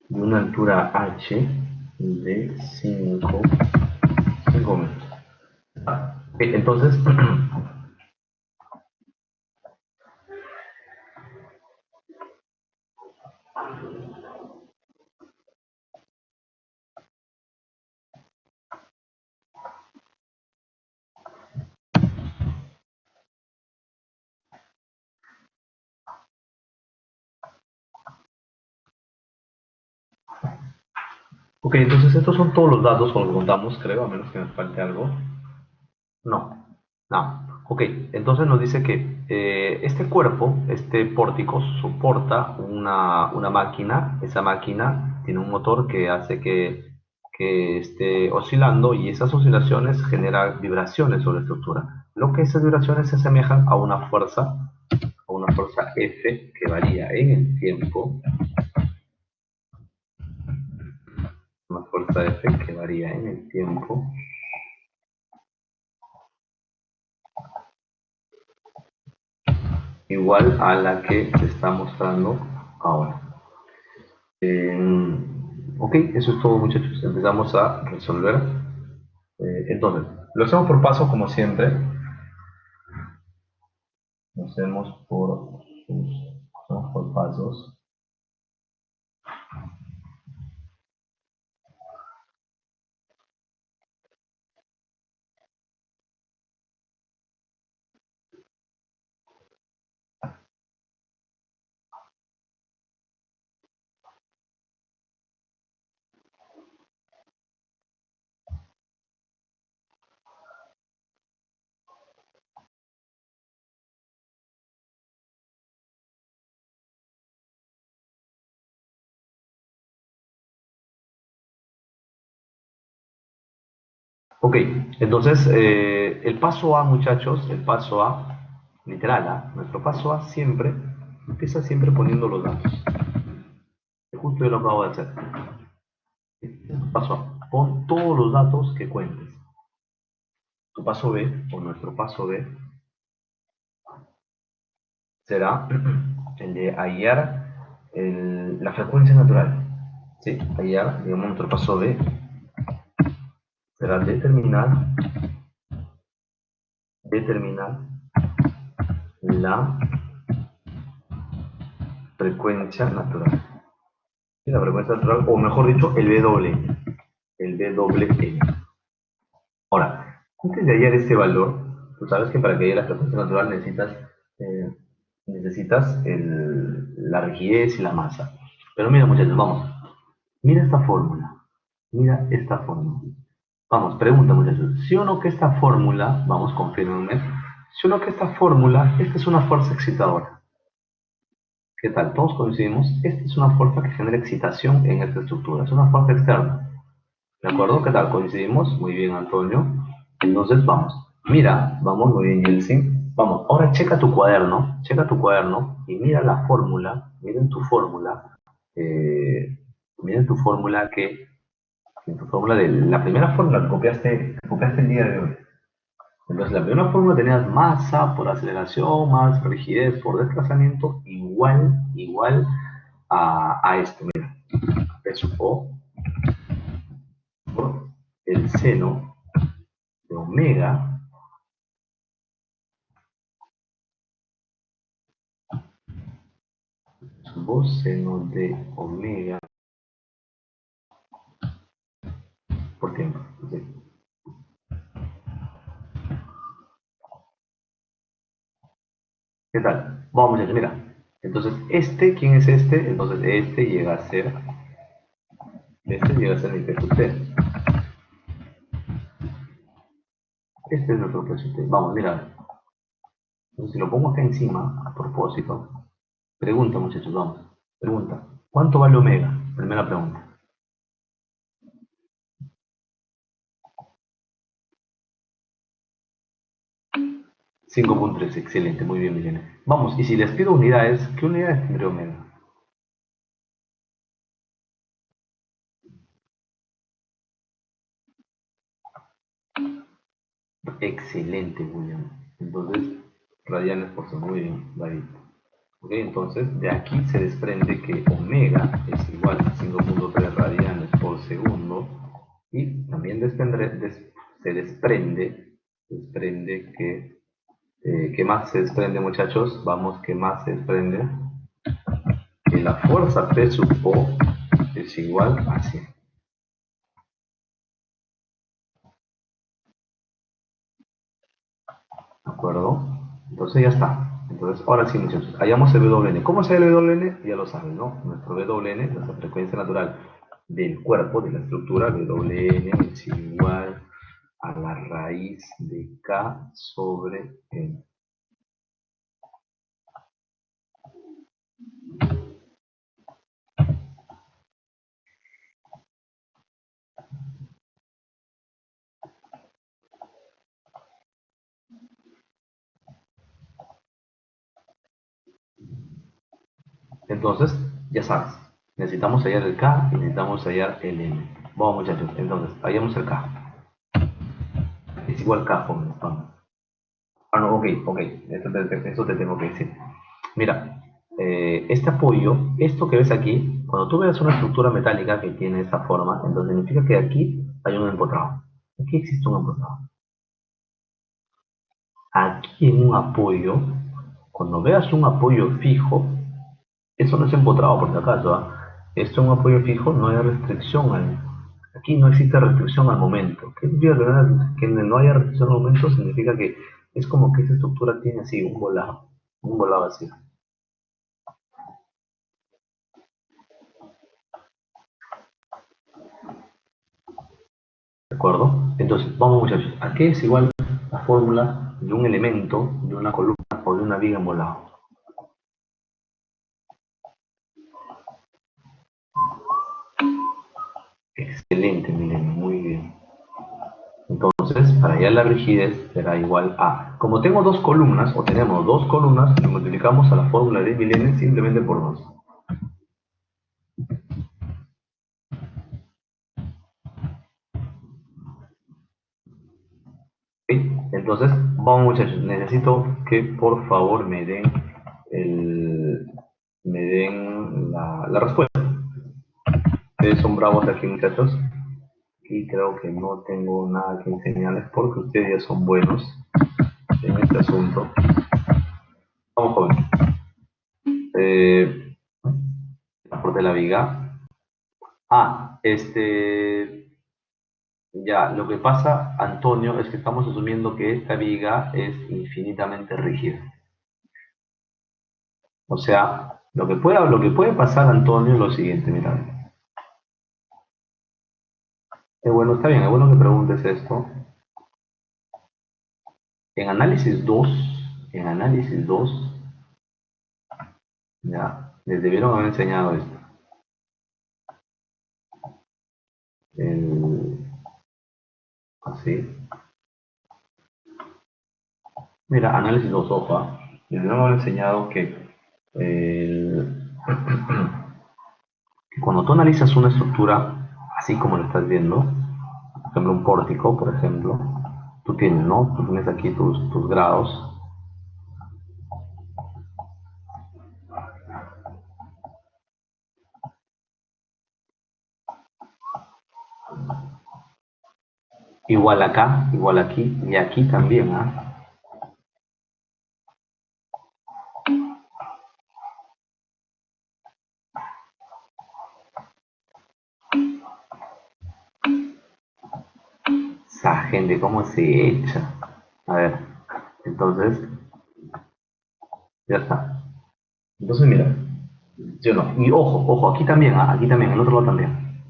De una altura h de 5 metros. Entonces, ok, entonces estos son todos los datos con los que contamos, creo, a menos que me falte algo. No, no. Ok, entonces nos dice que este cuerpo, este pórtico, soporta una máquina. Esa máquina tiene un motor que hace que esté oscilando y esas oscilaciones generan vibraciones sobre la estructura. Lo que esas vibraciones se asemejan a una fuerza F que varía en el tiempo. Una fuerza F que varía en el tiempo. Igual a la que se está mostrando ahora. Ok, eso es todo, muchachos. Empezamos a resolver. Entonces, lo hacemos por paso como siempre. Lo hacemos por pasos. Ok, entonces el paso A, muchachos, el paso A, literal, ¿ah? Nuestro paso A siempre empieza siempre poniendo los datos. Justo yo lo acabo de hacer. Paso A, pon todos los datos que cuentes. Tu paso B, o nuestro paso B, será el de hallar la frecuencia natural. ¿Sí? Hallar, digamos, nuestro paso B será determinar la frecuencia natural. ¿Sí? La frecuencia natural, o mejor dicho, el W. El W. Ahora, antes de hallar este valor, tú sabes que para que haya la frecuencia natural necesitas la rigidez y la masa. Pero mira, muchachos, vamos. Mira esta fórmula. Mira esta fórmula. Vamos, pregunta, muchachos. ¿Sí o no que esta fórmula, vamos, confírmenme, sí o no que esta fórmula, esta es una fuerza excitadora? ¿Qué tal? Todos coincidimos. Esta es una fuerza que genera excitación en esta estructura. Es una fuerza externa. ¿De acuerdo? ¿Qué tal? ¿Coincidimos? Muy bien, Antonio. Entonces, vamos. Mira, vamos, muy bien, Yeltsin. Vamos, ahora checa tu cuaderno y mira la fórmula, miren tu fórmula que, en tu fórmula de la primera fórmula que copiaste el día de hoy. Entonces, la primera fórmula tenías masa por aceleración más rigidez por desplazamiento igual a esto. Mira, peso O por el seno de omega seno de omega por tiempo. ¿Sí? ¿Qué tal? Vamos muchachos, mira. Entonces, ¿quién es este? Entonces, este llega a ser mi PQT. Este es nuestro PQT. Vamos, mira. Entonces, si lo pongo acá encima, a propósito, pregunta muchachos, vamos. Pregunta. ¿Cuánto vale omega? Primera pregunta. 5.3, excelente, muy bien, Milena. Vamos, y si les pido unidades, ¿qué unidades tendré omega? Excelente, William. Entonces, radianes por segundo, muy bien, David. Ok, entonces de aquí se desprende que omega es igual a 5.3 radianes por segundo y también se desprende que, ¿qué más se desprende muchachos? Vamos, ¿qué más se desprende? Que la fuerza P sub O es igual a 100. ¿De acuerdo? Entonces ya está. Entonces, ahora sí, muchachos, hallamos el WN. ¿Cómo se el WN? Ya lo saben, ¿no? Nuestro WN, nuestra frecuencia natural del cuerpo, de la estructura, WN es igual a la raíz de K sobre N. Entonces, ya sabes, necesitamos hallar el K y necesitamos hallar el N. Vamos, muchachos, entonces, hallamos el K. Es igual K, jóvenes, vamos. Ah, no, ok, ok, eso te tengo que decir. Mira, este apoyo, esto que ves aquí, cuando tú ves una estructura metálica que tiene esa forma, entonces significa que aquí hay un empotrado. Aquí existe un empotrado. Aquí en un apoyo, cuando veas un apoyo fijo, eso no es empotrado por si acaso, ¿ah? Esto es un apoyo fijo, no hay restricción aquí no existe restricción al momento. ¿Qué significa que no haya restricción al momento? Significa que es como que esta estructura tiene así un volado así. ¿De acuerdo? Entonces, vamos muchachos, ¿a qué es igual la fórmula de un elemento, de una columna o de una viga en volado? Excelente, miren, muy bien. Entonces, para hallar la rigidez será igual a, como tengo dos columnas, o tenemos dos columnas, lo multiplicamos a la fórmula de Milene simplemente por 2. ¿Sí? Entonces, vamos muchachos, necesito que por favor me den la respuesta. Ustedes son bravos aquí muchachos, y creo que no tengo nada que enseñarles porque ustedes ya son buenos en este asunto. Vamos jóvenes. Eh, de la viga. Ya, lo que pasa, Antonio, es que estamos asumiendo que esta viga es infinitamente rígida. O sea, lo que puede pasar, Antonio, es lo siguiente, mira. Bueno, está bien, es bueno que preguntes esto. En análisis 2, en análisis 2, ya, les debieron haber enseñado esto. Así. Mira, análisis 2, ojo, les debieron haber enseñado el- que cuando tú analizas una estructura, así como lo estás viendo, por ejemplo, un pórtico, por ejemplo, tú tienes, ¿no? Tú tienes aquí tus grados. Igual acá, igual aquí, y aquí también, ¿ah? Esa gente, ¿cómo se echa? A ver, entonces, Ya está. Entonces, mira, ¿sí o no? Y ojo, ojo, aquí también, en otro lado también.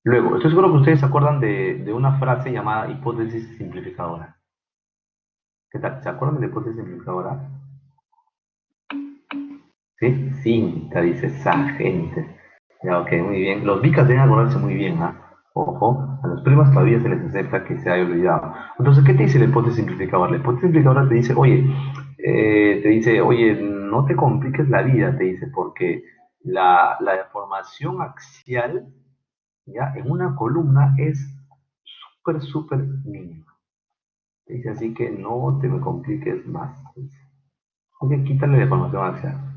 Luego, estoy seguro que ustedes se acuerdan de una frase llamada hipótesis simplificadora. ¿Qué tal? ¿Se acuerdan de la hipótesis simplificadora? ¿Sí? Cinta, dice esa gente. Ya, ok, muy bien. Los vicas deben acordarse muy bien, ¿ah? Ojo, a los primas todavía se les acepta que se haya olvidado. Entonces, ¿qué te dice la hipótesis simplificadora? La hipótesis simplificadora te dice, oye, no te compliques la vida, te dice, porque la deformación axial, ya, en una columna es súper, súper mínima. Te dice así que no te me compliques más. Oye, quítale la deformación axial.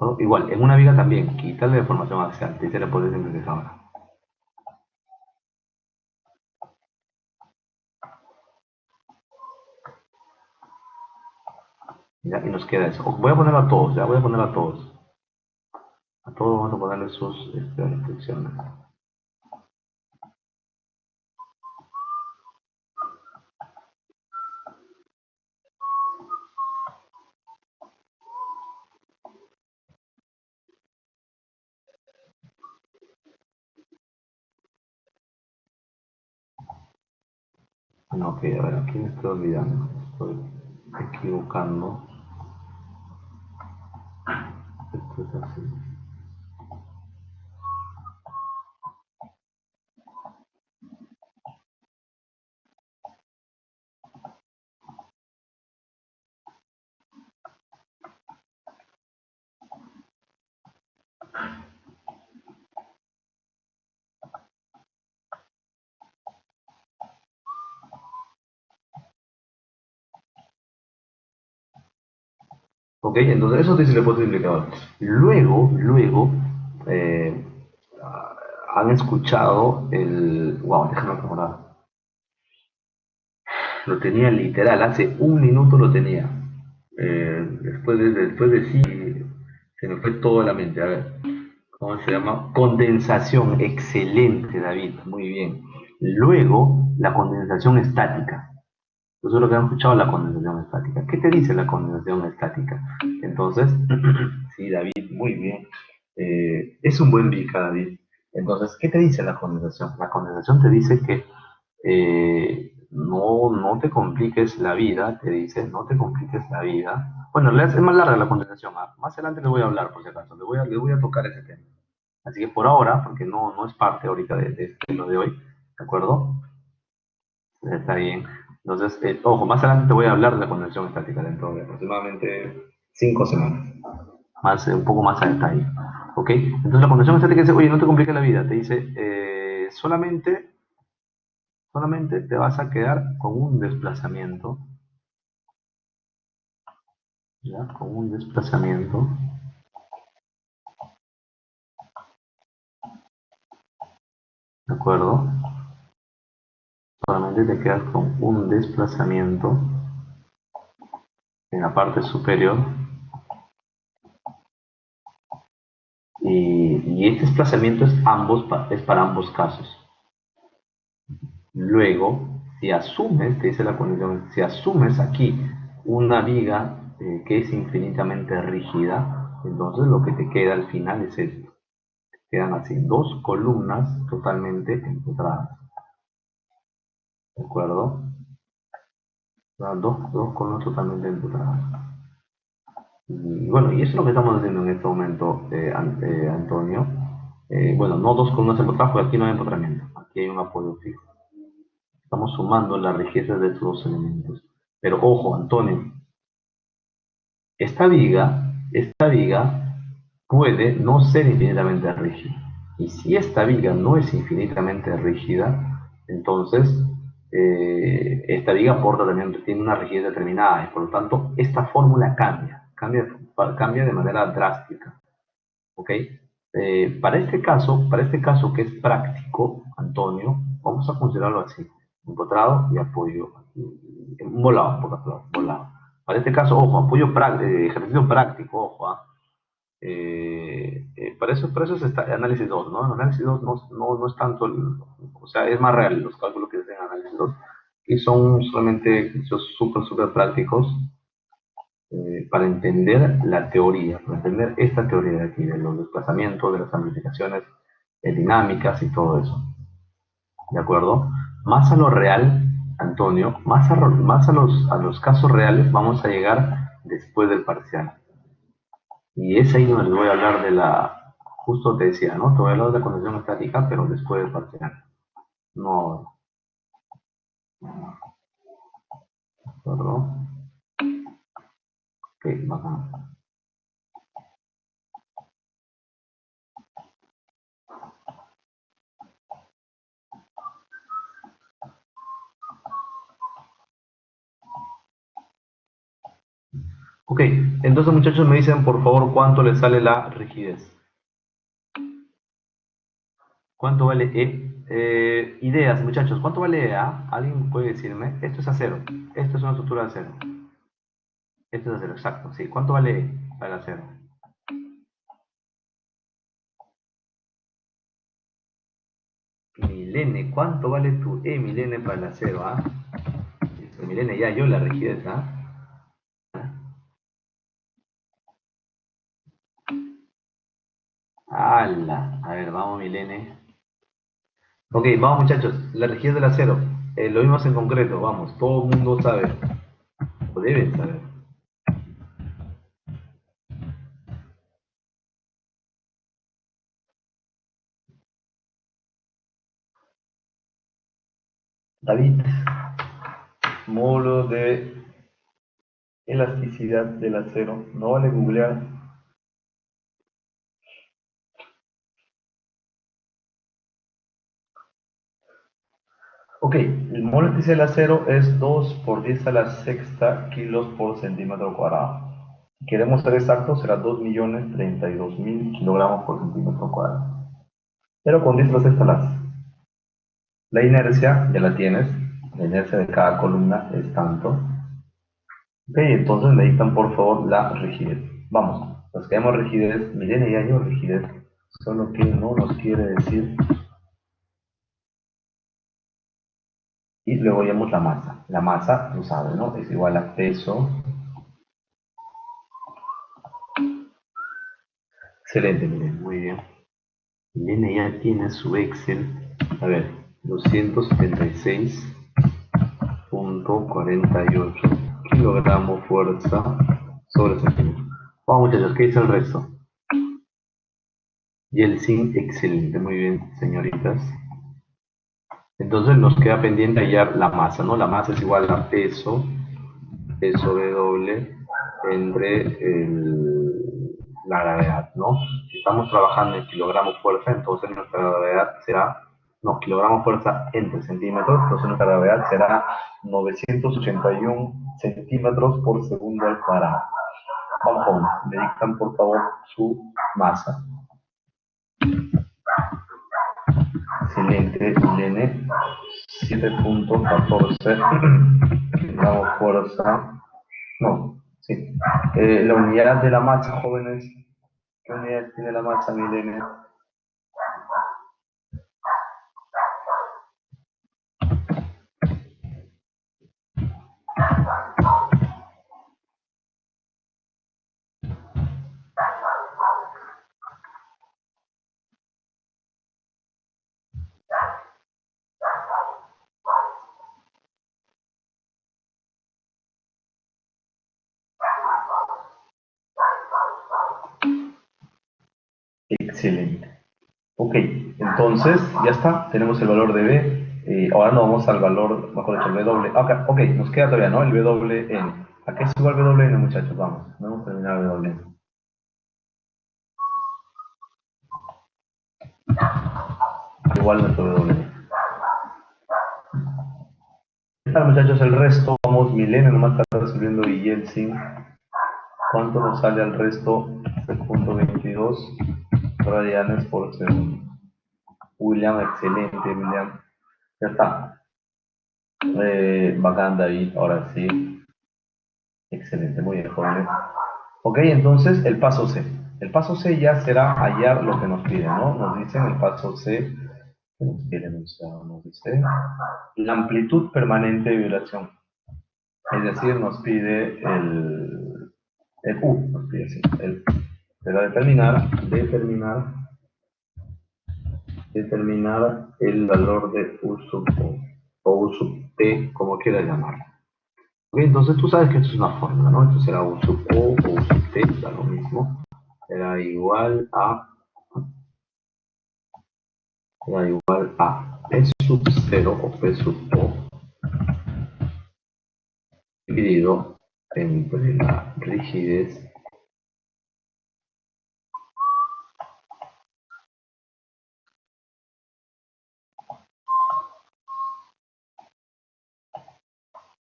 ¿No? Igual, en una viga también, quitarle deformación axial, te dice la hipótesis simplificadora. Ya, y nos queda eso. Voy a ponerlo a todos, ya voy a ponerlo a todos. A todos vamos a ponerle sus restricciones. No, ok, a ver, aquí me estoy olvidando. Estoy equivocando. Esto es así. Ok, entonces eso te dice la hipótesis simplificadora. Luego, eh, han escuchado el... Wow, déjame acordar. Lo tenía literal, hace un minuto lo tenía. Después de sí, se me fue todo la mente. A ver, ¿cómo se llama? Condensación. Excelente, David. Muy bien. Luego, la condensación estática. Eso es lo que han escuchado, la condensación estática. ¿Qué te dice la condensación estática? Entonces, sí, David, muy bien. Es un buen bica, David. Entonces, ¿qué te dice la condensación? La condensación te dice que no te compliques la vida, te dice, no te compliques la vida. Bueno, es más larga la condensación, ¿ah? Más adelante le voy a hablar, por si acaso, le voy a tocar ese tema. Así que por ahora, porque no es parte ahorita de lo de hoy, ¿de acuerdo? Está bien. Entonces, ojo, más adelante te voy a hablar de la condensación estática dentro de aproximadamente 5 semanas. Un poco más a detalle. ¿Ok? Entonces la condensación estática dice, oye, no te compliques la vida. Te dice, solamente te vas a quedar con un desplazamiento, ¿ya? Con un desplazamiento, ¿de acuerdo? Solamente te quedas con un desplazamiento en la parte superior y este desplazamiento es para ambos casos. Luego, si asumes, te dice la condición, si asumes aquí una viga que es infinitamente rígida, entonces lo que te queda al final es esto. Quedan así dos columnas totalmente empotradas. ¿De acuerdo? Dos columnas totalmente empotradas. Y bueno, y eso es lo que estamos haciendo en este momento, Antonio. Bueno, no dos columnas empotradas, porque aquí no hay empotramiento. Aquí hay un apoyo fijo. Estamos sumando la riqueza de estos dos elementos. Pero ojo, Antonio, esta viga puede no ser infinitamente rígida. Y si esta viga no es infinitamente rígida, entonces esta viga tiene una rigidez determinada y por lo tanto esta fórmula cambia de manera drástica. ¿Ok? Para este caso que es práctico, Antonio, vamos a considerarlo así: empotrado y apoyo. Volado, por ejemplo, volado. Para este caso, ojo, ejercicio práctico, ojo. Para eso es análisis 2, ¿no? En análisis 2 no es tanto, o sea, es más real los cálculos que se hacen en análisis 2. Y son solamente ejercicios súper prácticos para entender la teoría, para entender esta teoría de aquí, de los desplazamientos, de las amplificaciones dinámicas y todo eso. ¿De acuerdo? Más a lo real, Antonio, más a los casos reales vamos a llegar después del parcial. Y es ahí donde les voy a hablar de la, justo te decía, ¿no? Te voy a hablar de la condición estática, pero después del parcial. No, ¿de acuerdo? Ok, bacán. Ok, entonces muchachos me dicen por favor cuánto les sale la rigidez. ¿Cuánto vale E? Ideas, muchachos, ¿cuánto vale E? ¿Ah? ¿Alguien puede decirme? Esto es acero. Esto es una estructura de acero. Esto es acero, exacto, sí. ¿Cuánto vale E para el acero? Milene, ¿cuánto vale tu E, Milene, para el acero? ¿Ah? Listo, Milene, ya yo la rigidez, ¿ah? ¡Hala! A ver, vamos, Milene. Ok, vamos, muchachos. La rigidez del acero. Lo vimos en concreto, vamos. Todo el mundo sabe. O deben saber. David, módulo de elasticidad del acero. No vale googlear. Ok, el módulo de elasticidad del acero es 2 por 10 a la sexta kilos por centímetro cuadrado. Si queremos ser exactos, será 2.032.000 kilogramos por centímetro cuadrado. Pero con 10 a la sexta las. La inercia, ya la tienes. La inercia de cada columna es tanto. Ok, entonces me dictan por favor la rigidez. Vamos, nos quedamos rigidez, miren y año rigidez, solo que no nos quiere decir. Y luego vemos la masa. La masa, tú sabes, ¿no? Es igual a peso. Excelente, miren, muy bien. Miren ya tiene su Excel. A ver, 276.48 kilogramos fuerza sobre centímetro. Vamos muchachos, ¿qué dice el resto? Y el zinc, excelente, muy bien, señoritas. Entonces nos queda pendiente hallar la masa, ¿no? La masa es igual a peso W entre la gravedad, ¿no? Si estamos trabajando en kilogramos fuerza, entonces nuestra gravedad será, no, kilogramos fuerza entre centímetros, entonces nuestra gravedad será 981 centímetros por segundo al cuadrado. Vamos, me dictan por favor su masa. Excelente, Irene. 7.14 kilogramos fuerza. No, sí. La unidad de la masa, jóvenes. ¿Qué unidad tiene la masa, Irene? Excelente. Ok, entonces ya está, tenemos el valor de B. Ahora nos vamos al valor, mejor dicho, el W. Ok, nos queda todavía, ¿no? El WN. ¿A qué es igual WN, muchachos? Vamos, no hemos terminado el WN. Igual nuestro W. ¿Qué tal, muchachos? El resto, vamos, Milena nomás está resolviendo y Yeltsin. ¿Cuánto nos sale al resto? 6.22 radianes por segundo. William, excelente, William. Ya está. Bacán, David, ahora sí. Excelente, muy bien, jóvenes. Ok, entonces el paso C. El paso C ya será hallar lo que nos piden, ¿no? Nos dicen el paso C El enunciado nos dice la amplitud permanente de vibración. Es decir, nos pide el U, nos pide así, para determinar el valor de U sub o U sub T, como quieras llamarlo. Okay, entonces tú sabes que esto es una fórmula, ¿no? Entonces será U sub O o U sub T, da lo mismo. Será igual a P sub 0 o P sub O dividido entre la rigidez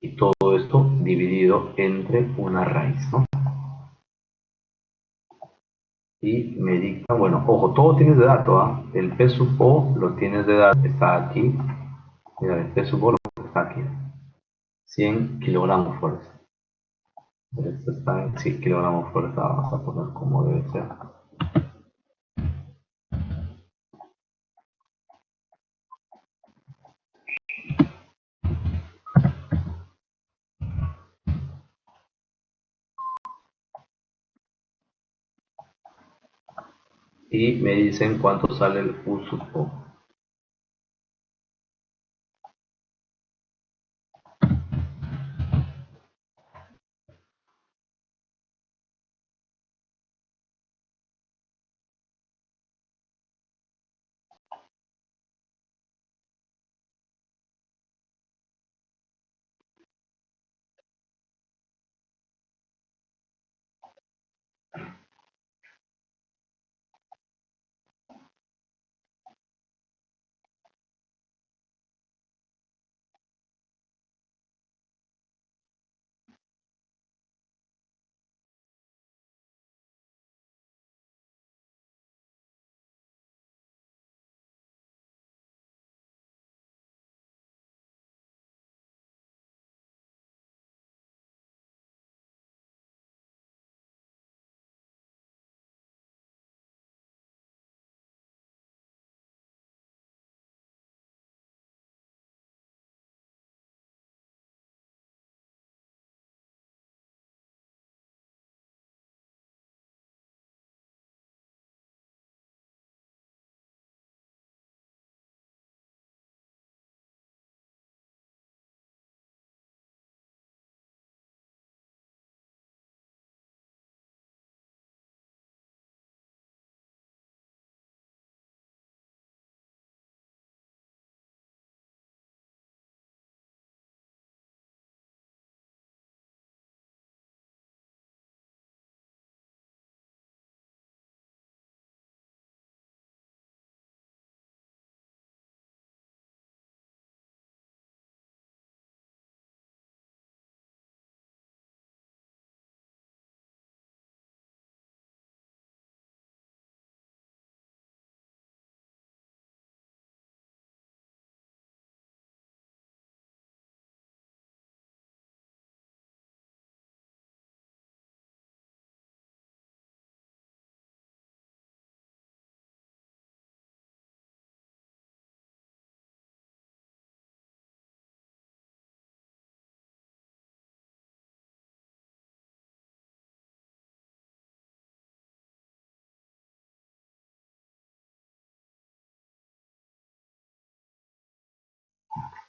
y todo esto dividido entre una raíz, ¿no? Y me dicta, bueno, ojo, todo tienes de dato, ¿ah? El P sub O lo tienes de dato, está aquí. Mira, el P sub O está aquí. 100 kilogramos fuerza. Esto está en 100 kilogramos fuerza, vamos a poner como debe ser. Y me dicen cuánto sale el U sub O.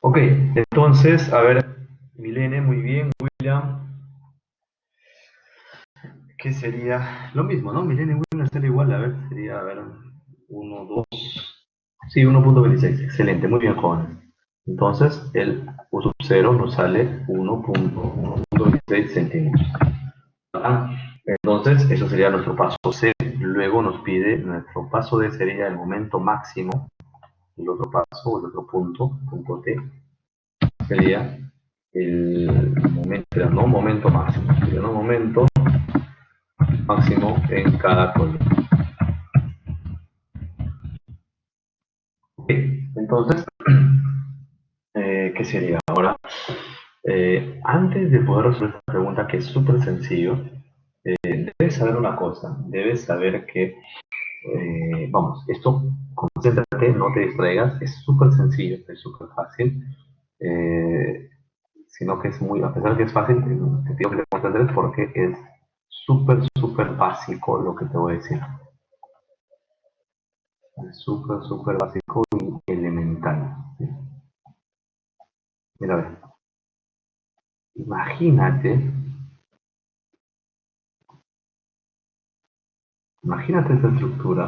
Ok, entonces, a ver, Milene, muy bien, William, ¿qué sería? Lo mismo, ¿no? Milene y William sería igual, a ver, sería, a ver, 1, 2, sí, 1.26, excelente, muy bien, jóvenes. Entonces, el U sub 0 nos sale 1.26 centímetros. Entonces, eso sería nuestro paso C. Luego nos pide, nuestro paso D sería el momento máximo. El otro paso, el otro punto T, sería el momento, no momento máximo, sería un momento máximo en cada columna. Okay. Entonces, ¿qué sería ahora? Antes de poder resolver esta pregunta, que es súper sencillo, debes saber una cosa, debes saber que, vamos, esto concéntrate, no te distraigas, es súper sencillo, es súper fácil, sino que es muy, a pesar de que es fácil, te digo que te concentres porque es súper, súper básico lo que te voy a decir. Es súper, súper básico y elemental. ¿Sí? Mira, a ver, imagínate, imagínate esta estructura.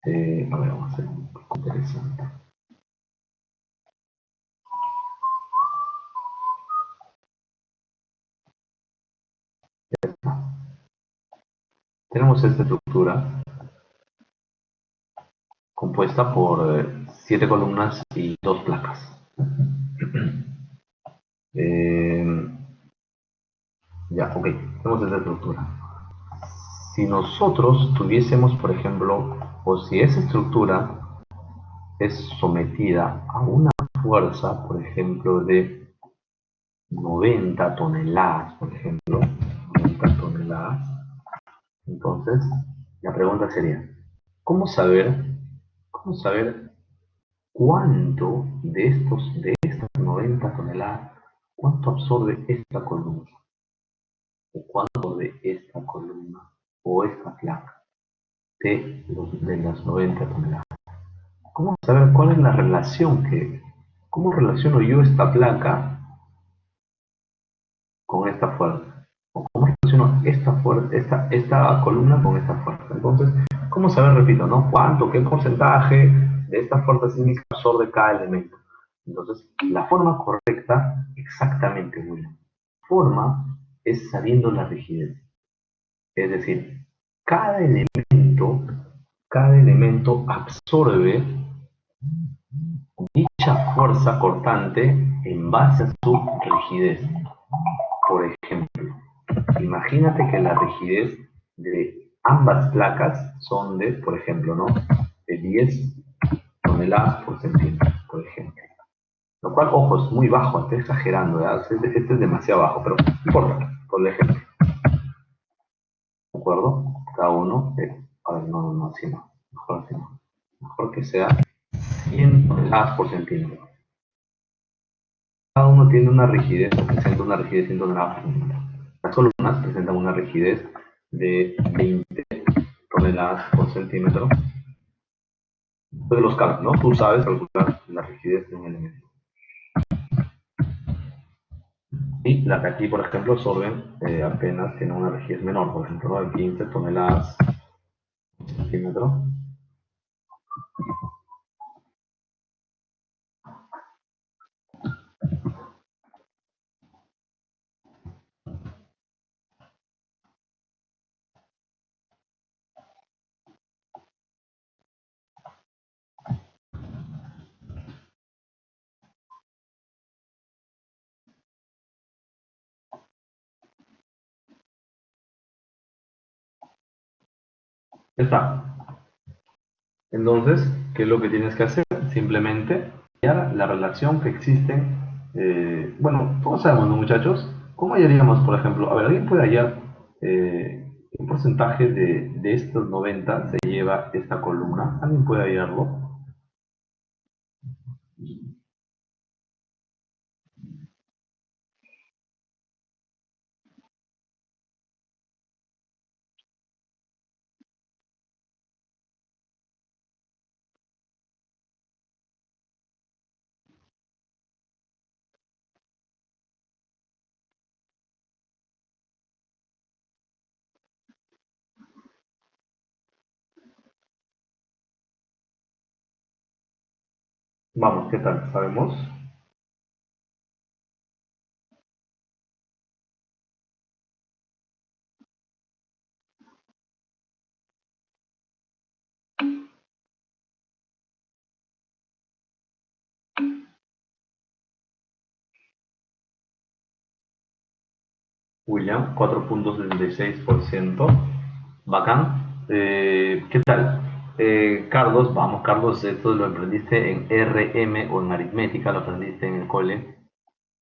A ver, vamos a hacer un poco interesante. Tenemos esta estructura compuesta por 7 columnas y 2 placas. Eh, ya, ok, tenemos esta estructura. Si nosotros tuviésemos, por ejemplo, o si esa estructura es sometida a una fuerza, por ejemplo, de 90 toneladas, por ejemplo, 90 toneladas, entonces la pregunta sería, ¿cómo saber, cómo saber cuánto de estas 90 toneladas, cuánto absorbe esta columna? ¿O cuánto de esta columna o esta placa de las 90 toneladas? ¿Cómo saber cuál es la relación cómo relaciono yo esta placa con esta fuerza? ¿O cómo relaciono esta columna con esta fuerza? Entonces, ¿cómo saber, repito, ¿no? ¿Cuánto, qué porcentaje de esta fuerza sísmica absorbe cada elemento? Entonces, la forma correcta, exactamente, William. Forma es sabiendo la rigidez. Es decir, cada elemento, cada elemento absorbe dicha fuerza cortante en base a su rigidez. Por ejemplo, imagínate que la rigidez de ambas placas son de, por ejemplo, ¿no? De 10 toneladas por centímetro, por ejemplo. Lo cual, ojo, es muy bajo, estoy exagerando, ¿verdad? Este es demasiado bajo, pero no importa, por ejemplo. ¿De acuerdo? Cada uno, a ver, no, así no. Mejor así no. Mejor que sea 100 toneladas por centímetro. Cada uno tiene una rigidez, o presenta una rigidez de 100 toneladas por centímetro. Las columnas presentan una rigidez de 20 toneladas por centímetro. De los cálculos, ¿no? Tú sabes calcular la rigidez de un elemento. Y la que aquí, por ejemplo, absorben apenas tiene una rigidez menor, por ejemplo, ¿no? De 15 toneladas por centímetro. Ya está. Entonces, ¿qué es lo que tienes que hacer? Simplemente hallar la relación que existe. Bueno, todos sabemos, ¿no, muchachos? ¿Cómo hallaríamos, por ejemplo? A ver, ¿alguien puede hallar qué porcentaje de estos 90 se lleva esta columna? ¿Alguien puede hallarlo? Vamos, ¿qué tal? ¿Sabemos? William, 4,76%. Bacán. ¿Qué tal? Carlos, vamos, Carlos, esto lo aprendiste en RM o en aritmética, lo aprendiste en el cole.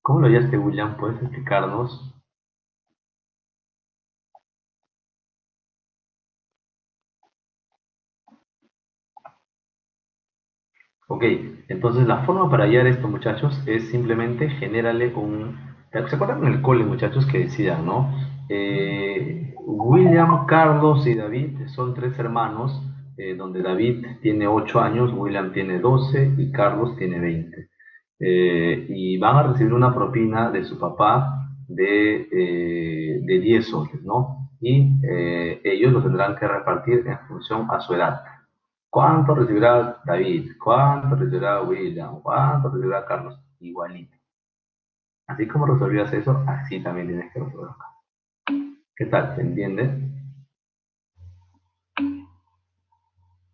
¿Cómo lo hallaste, William? ¿Puedes explicarnos? Ok, entonces la forma para hallar esto, muchachos, es simplemente generarle un... ¿Se acuerdan en el cole, muchachos, que decían, no? William, Carlos y David son tres hermanos, donde David tiene 8 años, William tiene 12 y Carlos tiene 20. Y van a recibir una propina de su papá de 10 soles, ¿no? Y ellos lo tendrán que repartir en función a su edad. ¿Cuánto recibirá David? ¿Cuánto recibirá William? ¿Cuánto recibirá Carlos? Igualito. Así como resolvías eso, así también tienes que resolverlo. ¿Qué tal? ¿Se entiende?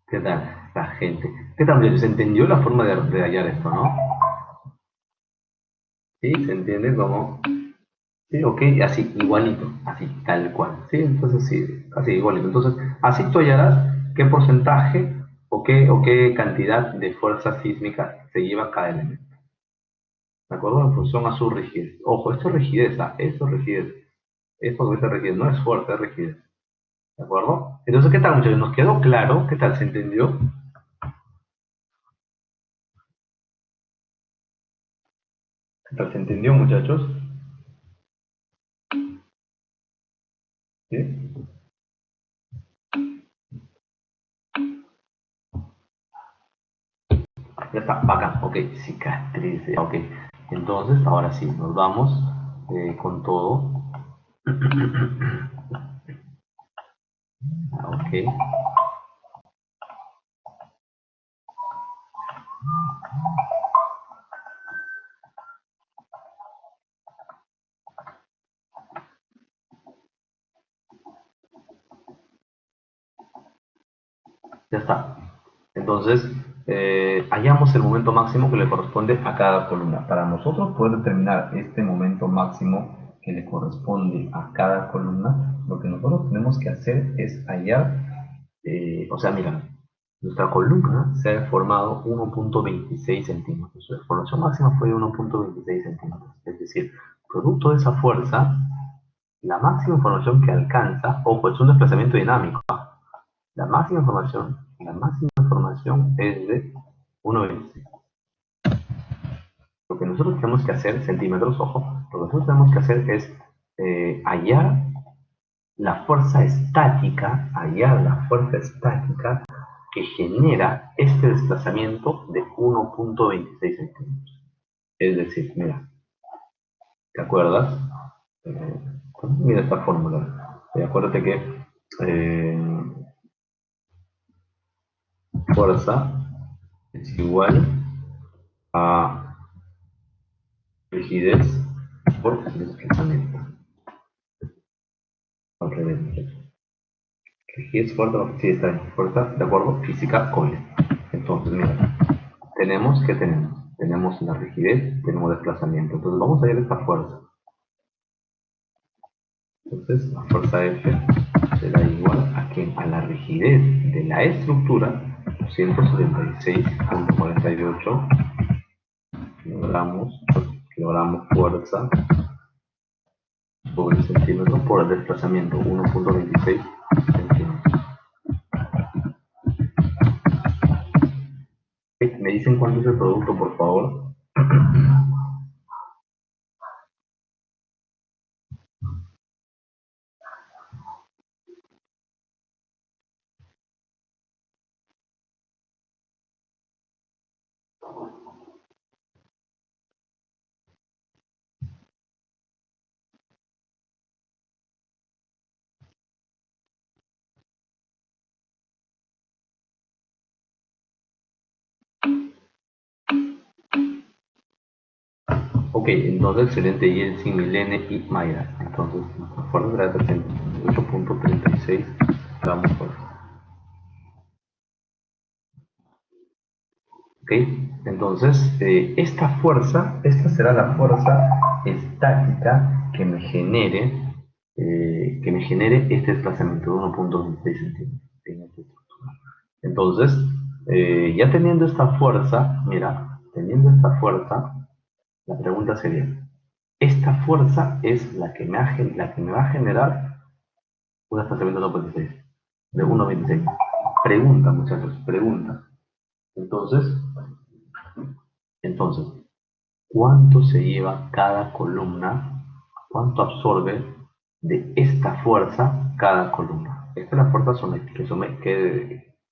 ¿Qué tal la gente? ¿Qué tal, muchachos? ¿Se entendió la forma de hallar esto, no? ¿Sí? ¿Se entiende cómo? Sí, ok, así, igualito, así, tal cual. Sí, entonces sí, así, igualito. Entonces, así tú hallarás qué porcentaje o qué cantidad de fuerza sísmica se lleva cada elemento. ¿De acuerdo? En función a su rigidez. Ojo, esto es rigidez, ¿ah? Esto es rigidez. Esto es rigidez, no es fuerza, es rigidez. ¿De acuerdo? Entonces, ¿qué tal, muchachos? ¿Nos quedó claro? ¿Qué tal? ¿Se entendió? ¿Qué tal? ¿Se entendió, muchachos? ¿Sí? Ya está, bacán. Ok, cicatriz. Ok. Entonces, ahora sí, nos vamos con todo. Ok. Ya está. Entonces, hallamos el momento máximo que le corresponde a cada columna. Para nosotros poder determinar este momento máximo que le corresponde a cada columna, lo que nosotros tenemos que hacer es hallar, o sea, mira, nuestra columna se ha formado 1.26 centímetros. Su deformación máxima fue de 1.26 centímetros. Es decir, producto de esa fuerza, la máxima información que alcanza, ojo, es un desplazamiento dinámico. La máxima información es de 1,26. Lo que nosotros tenemos que hacer, centímetros, ojo, lo que nosotros tenemos que hacer es hallar la fuerza estática que genera este desplazamiento de 1.26 centímetros. Es decir, mira, ¿te acuerdas? Eh, Mira esta fórmula. Acuérdate que fuerza es igual a rigidez por desplazamiento. Al revés. Rigidez, fuerza, sí, está bien. Fuerza, de acuerdo, física, cole. Entonces, mira, ¿qué tenemos? Tenemos la rigidez, tenemos desplazamiento. Entonces, vamos a ver esta fuerza. Entonces, la fuerza F será igual a ¿qué? A la rigidez de la estructura, 276,48 kilogramos fuerza sobre centímetro por el desplazamiento, 1.26 centímetros. ¿Me dicen cuánto es el producto, por favor? Ok, entonces excelente, Yeltsin, Milene y Mayra. Entonces, nuestra fuerza será de 8.36 gramos por. Ok, entonces, esta será la fuerza estática que me genere este desplazamiento de 1.26 centímetros en esta estructura. Entonces, ya teniendo esta fuerza, mira, la pregunta sería, esta fuerza es la que me va a generar un desplazamiento de 1.26, de 1.26. Pregunta, muchachos, pregunta. Entonces, Entonces, ¿cuánto se lleva cada columna? ¿Cuánto absorbe de esta fuerza cada columna? Esta es la fuerza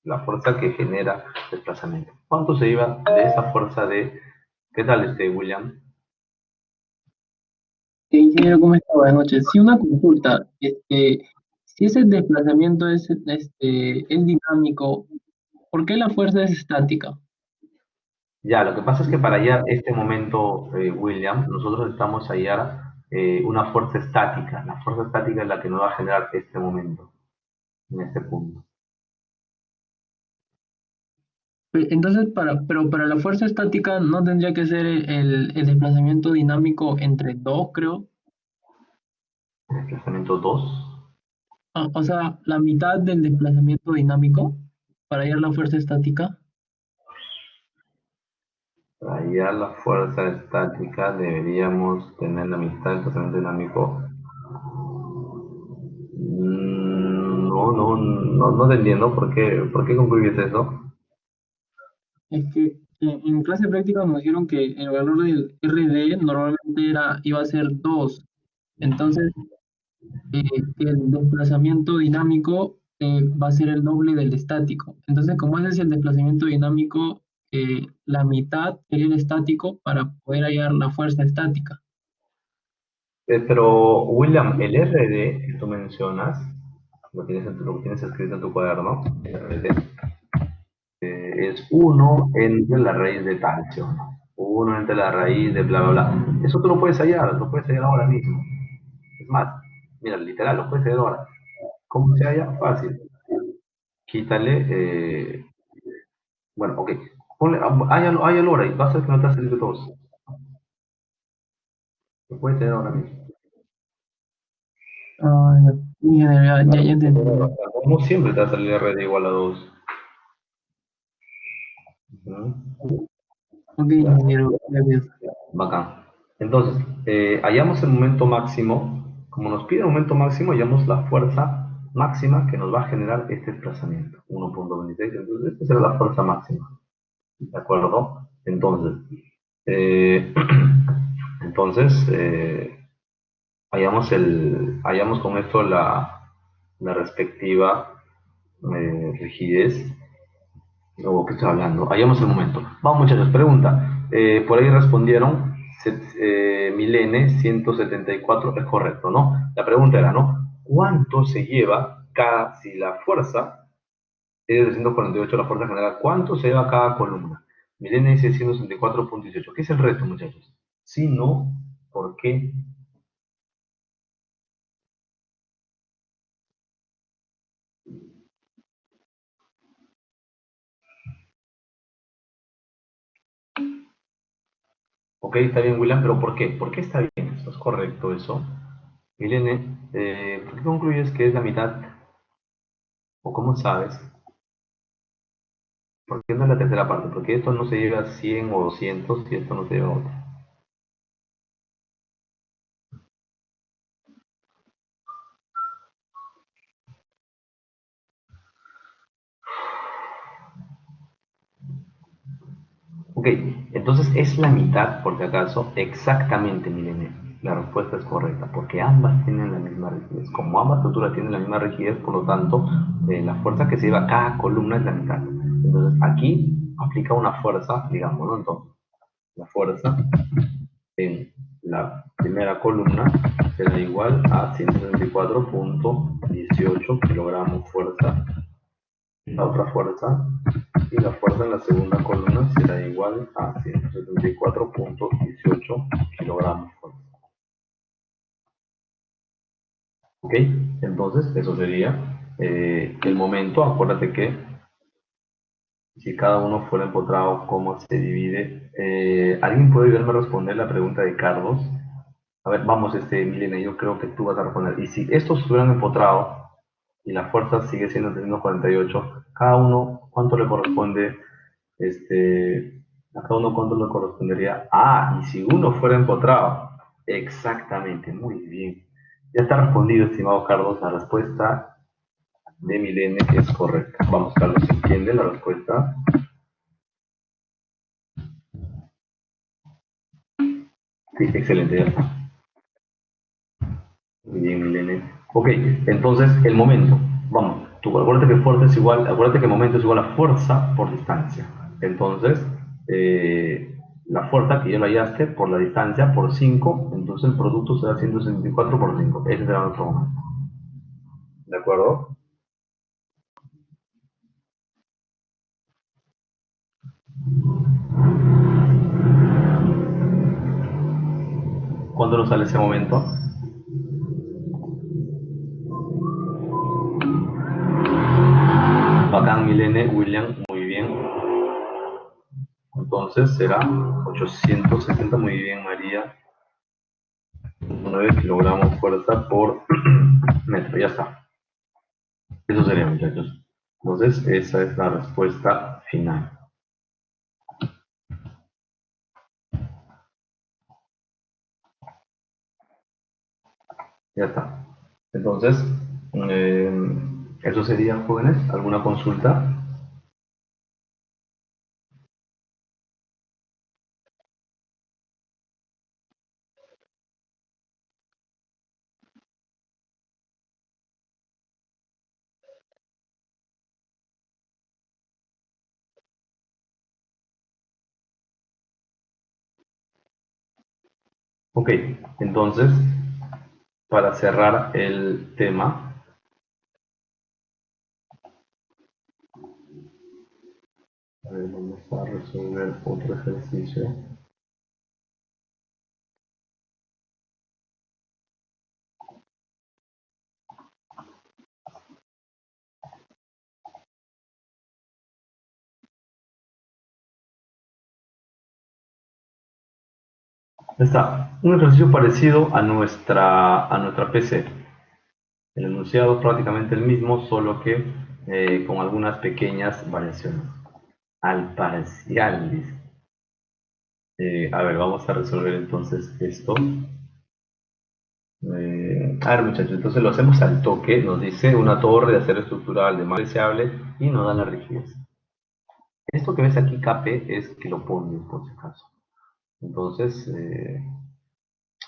la fuerza que genera desplazamiento. ¿Cuánto se lleva de esa fuerza de... ¿Qué tal, William? Ingeniero, ¿cómo está? Buenas noches. Sí, una consulta. Si ese desplazamiento es dinámico, ¿por qué la fuerza es estática? Ya, lo que pasa es que para hallar este momento, William, nosotros necesitamos hallar una fuerza estática. La fuerza estática es la que nos va a generar este momento, en este punto. Entonces, pero para la fuerza estática no tendría que ser el desplazamiento dinámico entre dos, creo. Desplazamiento 2. O sea, la mitad del desplazamiento dinámico para hallar la fuerza estática. Para hallar la fuerza estática deberíamos tener la mitad del desplazamiento dinámico. No te entiendo. ¿Por qué concluyes eso? Es que en clase práctica nos dijeron que el valor del RD normalmente iba a ser 2. Entonces, que el desplazamiento dinámico va a ser el doble del estático. Entonces, como ese es el desplazamiento dinámico, la mitad sería el estático para poder hallar la fuerza estática. Pero, William, el RD que tú mencionas, lo tienes escrito en tu cuaderno, RD, es 1 entre la raíz de tal, ¿sí o no? 1 entre la raíz de bla, bla, bla. Eso tú lo puedes hallar ahora mismo. Es más, mira, literal, lo puedes hallar ahora. ¿Cómo se halla? Fácil. Quítale, bueno, ok. Ponle, hállalo ahora y vas a ver que no te va a salir de todos. Lo puedes hallar ahora mismo. Ah, ya Claro, entendí. no siempre te va a salir RD igual a 2. Ok, ingeniero, gracias. Bacán. Entonces, hallamos el momento máximo. Como nos pide el momento máximo, hallamos la fuerza máxima que nos va a generar este desplazamiento. 1.26. Entonces, esta será la fuerza máxima. ¿De acuerdo? Eh, entonces hallamos con esto la respectiva rigidez o qué estoy hablando. Hallamos el momento. Vamos, muchachos, pregunta. Por ahí respondieron Milene 174, es correcto, ¿no? La pregunta era, ¿no? ¿Cuánto se lleva cada, si la fuerza es de 148 la fuerza general, cuánto se lleva cada columna? Milene dice 164.18. ¿Qué es el resto, muchachos? Si no, ¿por qué? Ok, está bien, William, pero ¿por qué? ¿Por qué está bien? ¿Eso es correcto eso? Milene, ¿por qué concluyes que es la mitad? ¿O cómo sabes? ¿Por qué no es la tercera parte? Porque esto no se llega a 100 o 200 y esto no se lleva a otro. Ok, entonces es la mitad, por si acaso, exactamente, Milene. La respuesta es correcta, porque ambas tienen la misma rigidez. Como ambas estructuras tienen la misma rigidez, por lo tanto, la fuerza que se lleva cada columna es la mitad. Entonces aquí aplica una fuerza, digamos, ¿no? Entonces, la fuerza en la primera columna será igual a 174.18 kilogramos fuerza. La otra fuerza y la fuerza en la segunda columna será igual a 174.18 kilogramos fuerza. ¿Ok? Entonces, eso sería el momento. Acuérdate que si cada uno fuera empotrado, ¿cómo se divide? ¿Alguien puede ayudarme a responder la pregunta de Carlos? A ver, vamos, Milena, yo creo que tú vas a responder. Y si estos estuvieran empotrados y la fuerza sigue siendo 348, cada uno, ¿cuánto le corresponde? A cada uno, ¿cuánto le correspondería? Ah, y si uno fuera empotrado. Exactamente, muy bien. Ya está respondido, estimado Carlos, la respuesta de Milene es correcta. Vamos, Carlos, ¿entiende la respuesta? Sí, excelente, ya está. Muy bien, Milene. Ok, entonces el momento. Vamos, tú acuérdate que fuerza es igual, acuérdate que momento es igual a fuerza por distancia. Entonces, la fuerza que ya lo hallaste por la distancia por 5, entonces el producto será 164 por 5. Ese será nuestro momento. ¿De acuerdo? ¿Cuándo nos sale ese momento? Bacán, Milene, William, muy bien. Entonces será 870, muy bien, María. 9 kilogramos fuerza por metro, ya está. Eso sería, muchachos. Entonces, esa es la respuesta final. Ya está. Entonces, eso sería, jóvenes. ¿Alguna consulta? Ok, entonces, para cerrar el tema, a ver, vamos a resolver otro ejercicio. Está un ejercicio parecido a nuestra PC. El enunciado es prácticamente el mismo, solo que con algunas pequeñas variaciones. Al parcial, dice. A ver, vamos a resolver entonces esto. A ver, muchachos, entonces lo hacemos al toque. Nos dice una torre de acero estructural de más deseable y nos dan la rigidez. Esto que ves aquí, Kp, es kilopolvos, por si acaso. Entonces,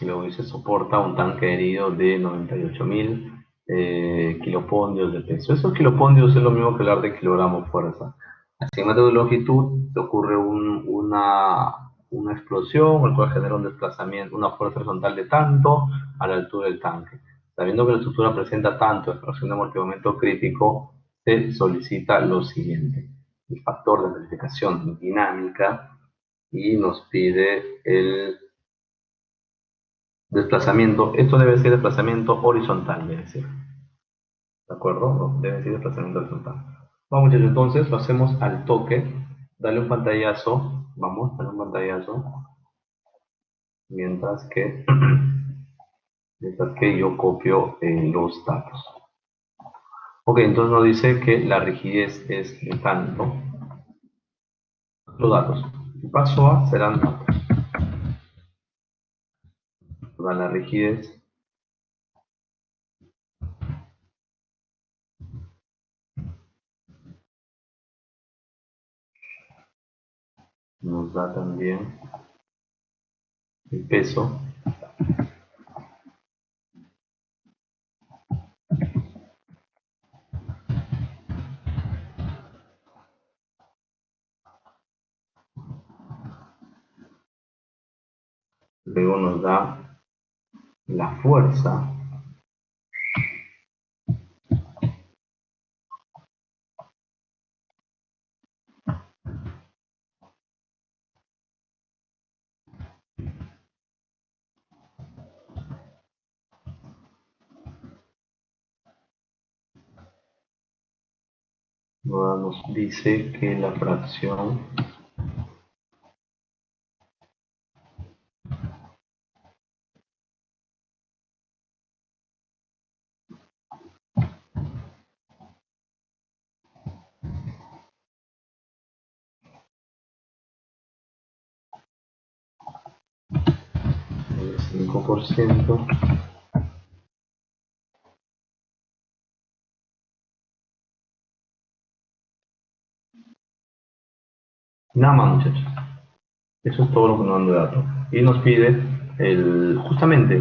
luego dice soporta un tanque herido de 98.000 kilopondios de peso. Esos kilopondios es lo mismo que hablar de kilogramos fuerza. Así en de longitud te ocurre una explosión, el cual genera un desplazamiento, una fuerza horizontal de tanto a la altura del tanque. Sabiendo que la estructura presenta tanto explosión de amortiguamiento crítico, se solicita lo siguiente: el factor de amplificación dinámica, y nos pide el desplazamiento. Esto debe ser desplazamiento horizontal, debe ser. ¿De acuerdo? No, debe ser desplazamiento horizontal. Vamos, muchachos, entonces lo hacemos al toque. Dale un pantallazo. Vamos, dale un pantallazo. Mientras que, mientras que yo copio los datos. Ok, entonces nos dice que la rigidez es de tanto. Los datos. El paso A serán datos. Toda la rigidez nos da también el peso. Luego nos da la fuerza. Ahora nos dice que la fracción del 5%. Nada más, muchachos. Eso es todo lo que nos dan de datos. Y nos pide Justamente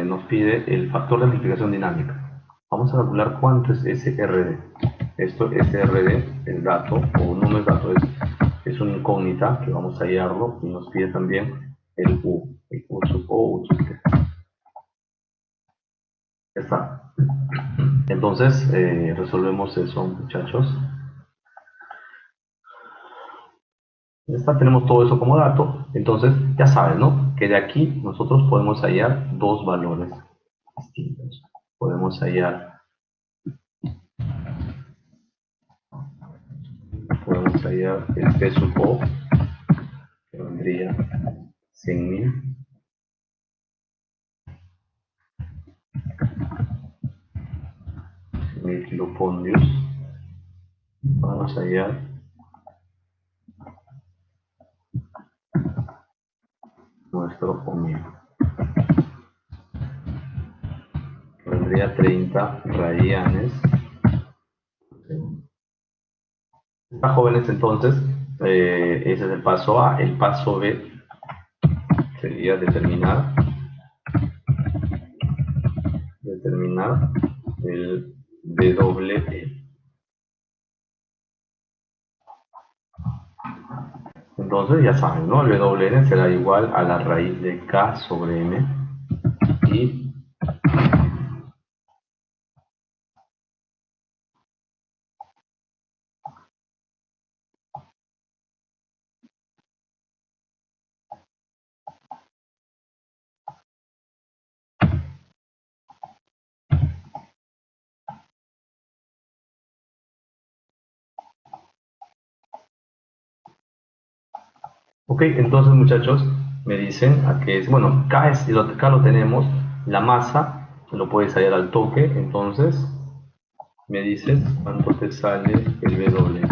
nos pide el factor de multiplicación dinámica. Vamos a calcular cuánto es SRD. Esto SRD, el dato, o no es dato, es una incógnita que vamos a hallarlo y nos pide también el U sub O, U sub T. Ya está. Entonces, resolvemos eso, muchachos. Ya está, tenemos todo eso como dato. Entonces, ya sabes, ¿no? Que de aquí nosotros podemos hallar dos valores distintos. Podemos hallar el P sub O, que vendría 100.000, kilopondios. Vamos a hallar nuestro ohmio, que vendría 30 radianes. Está, jóvenes, entonces, ese es el paso A. El paso B sería determinar el WE. Entonces ya saben, ¿no? El WN será igual a la raíz de K sobre M y ok. Entonces, muchachos, me dicen a qué es, bueno, K lo tenemos, la masa lo puedes hallar al toque. Entonces me dices cuánto te sale el W.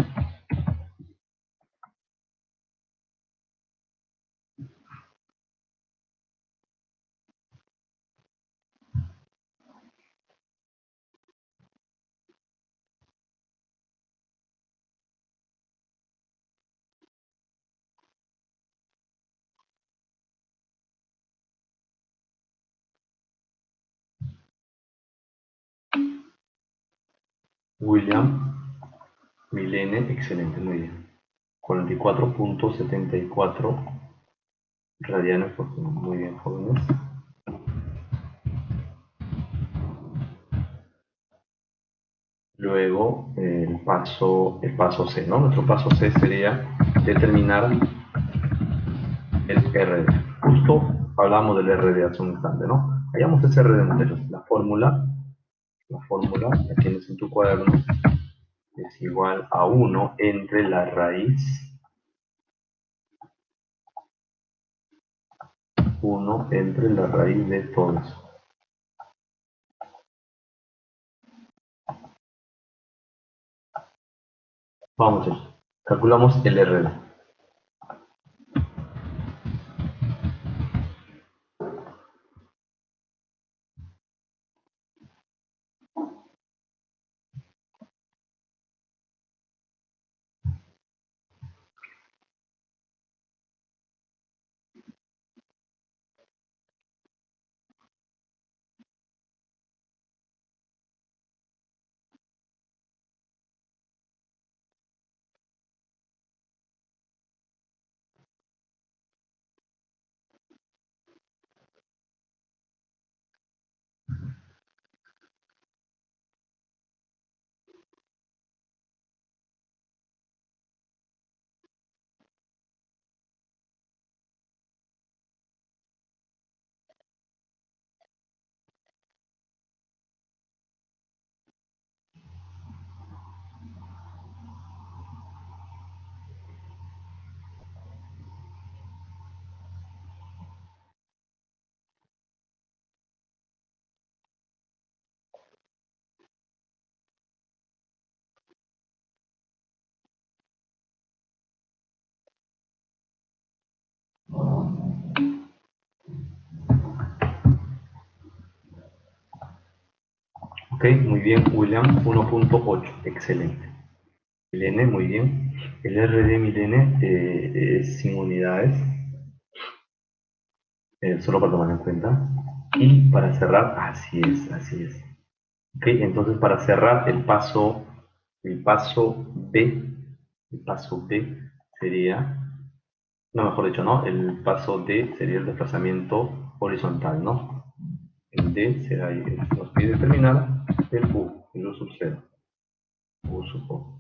William Milene, excelente, muy bien. 44.74 radianes por segundo, muy bien, jóvenes. Luego el paso C, ¿no? Nuestro paso C sería determinar el RD. Justo hablamos del RD hace un instante, ¿no? Hallamos ese RD, muchachos. La fórmula, la tienes en tu cuaderno, es igual a 1 entre la raíz, 1 entre la raíz de todo eso. Vamos, muchachos. Calculamos el RD. Ok, muy bien, William, 1.8, excelente. El N, muy bien. El RD Milene es sin unidades. solo para tomar en cuenta. Y para cerrar, así es, así es. Ok, entonces para cerrar el paso B, el paso B sería, no, mejor dicho, ¿no? El paso D sería el desplazamiento horizontal, ¿no? El D será, nos pide determinar el U sub 0, U sub O.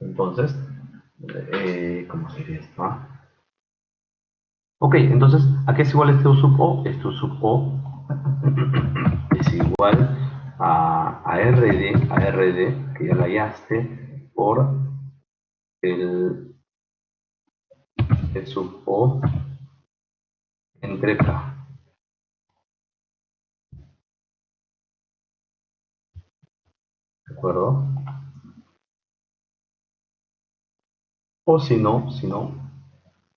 Entonces, ¿cómo sería esto? Ok, entonces, ¿a qué es igual este U sub O? Este U sub O es igual a RD, que ya la hallaste, por el, el sub O entre K. ¿De acuerdo? O si no,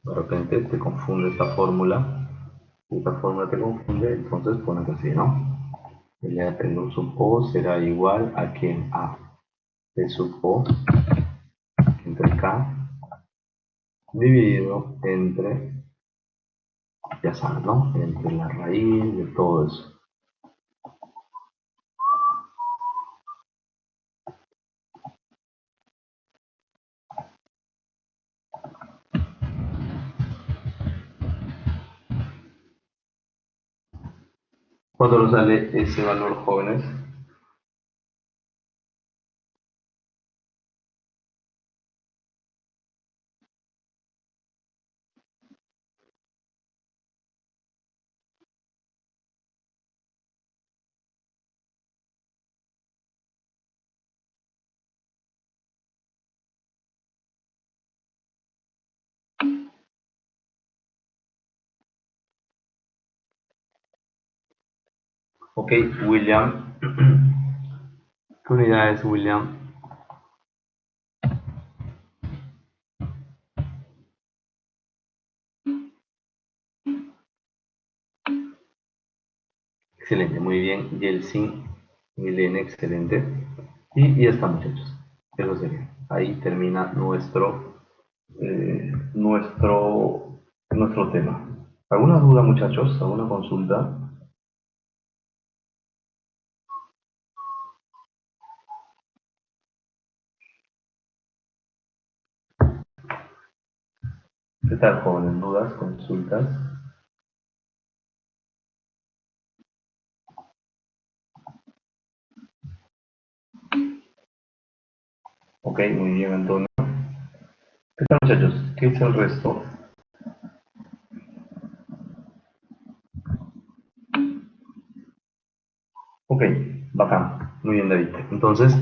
de repente te confunde esta fórmula te confunde, entonces pones así, ¿no? El U sub O será igual a que a P sub O entre K dividido entre, ya sabes, ¿no? Entre la raíz de todo eso. ¿Cuándo nos sale ese valor, jóvenes? Ok, William. ¿Qué unidad es, William? Excelente, muy bien. Yeltsin, Milene, excelente. Y ya está, muchachos. Eso sería. Ahí termina nuestro tema. ¿Alguna duda, muchachos? ¿Alguna consulta? ¿Qué tal, jóvenes? ¿Dudas? ¿Consultas? Ok, muy bien, Antonio. ¿Qué tal, muchachos? ¿Qué es el resto? Ok, bacán. Muy bien, David. Entonces,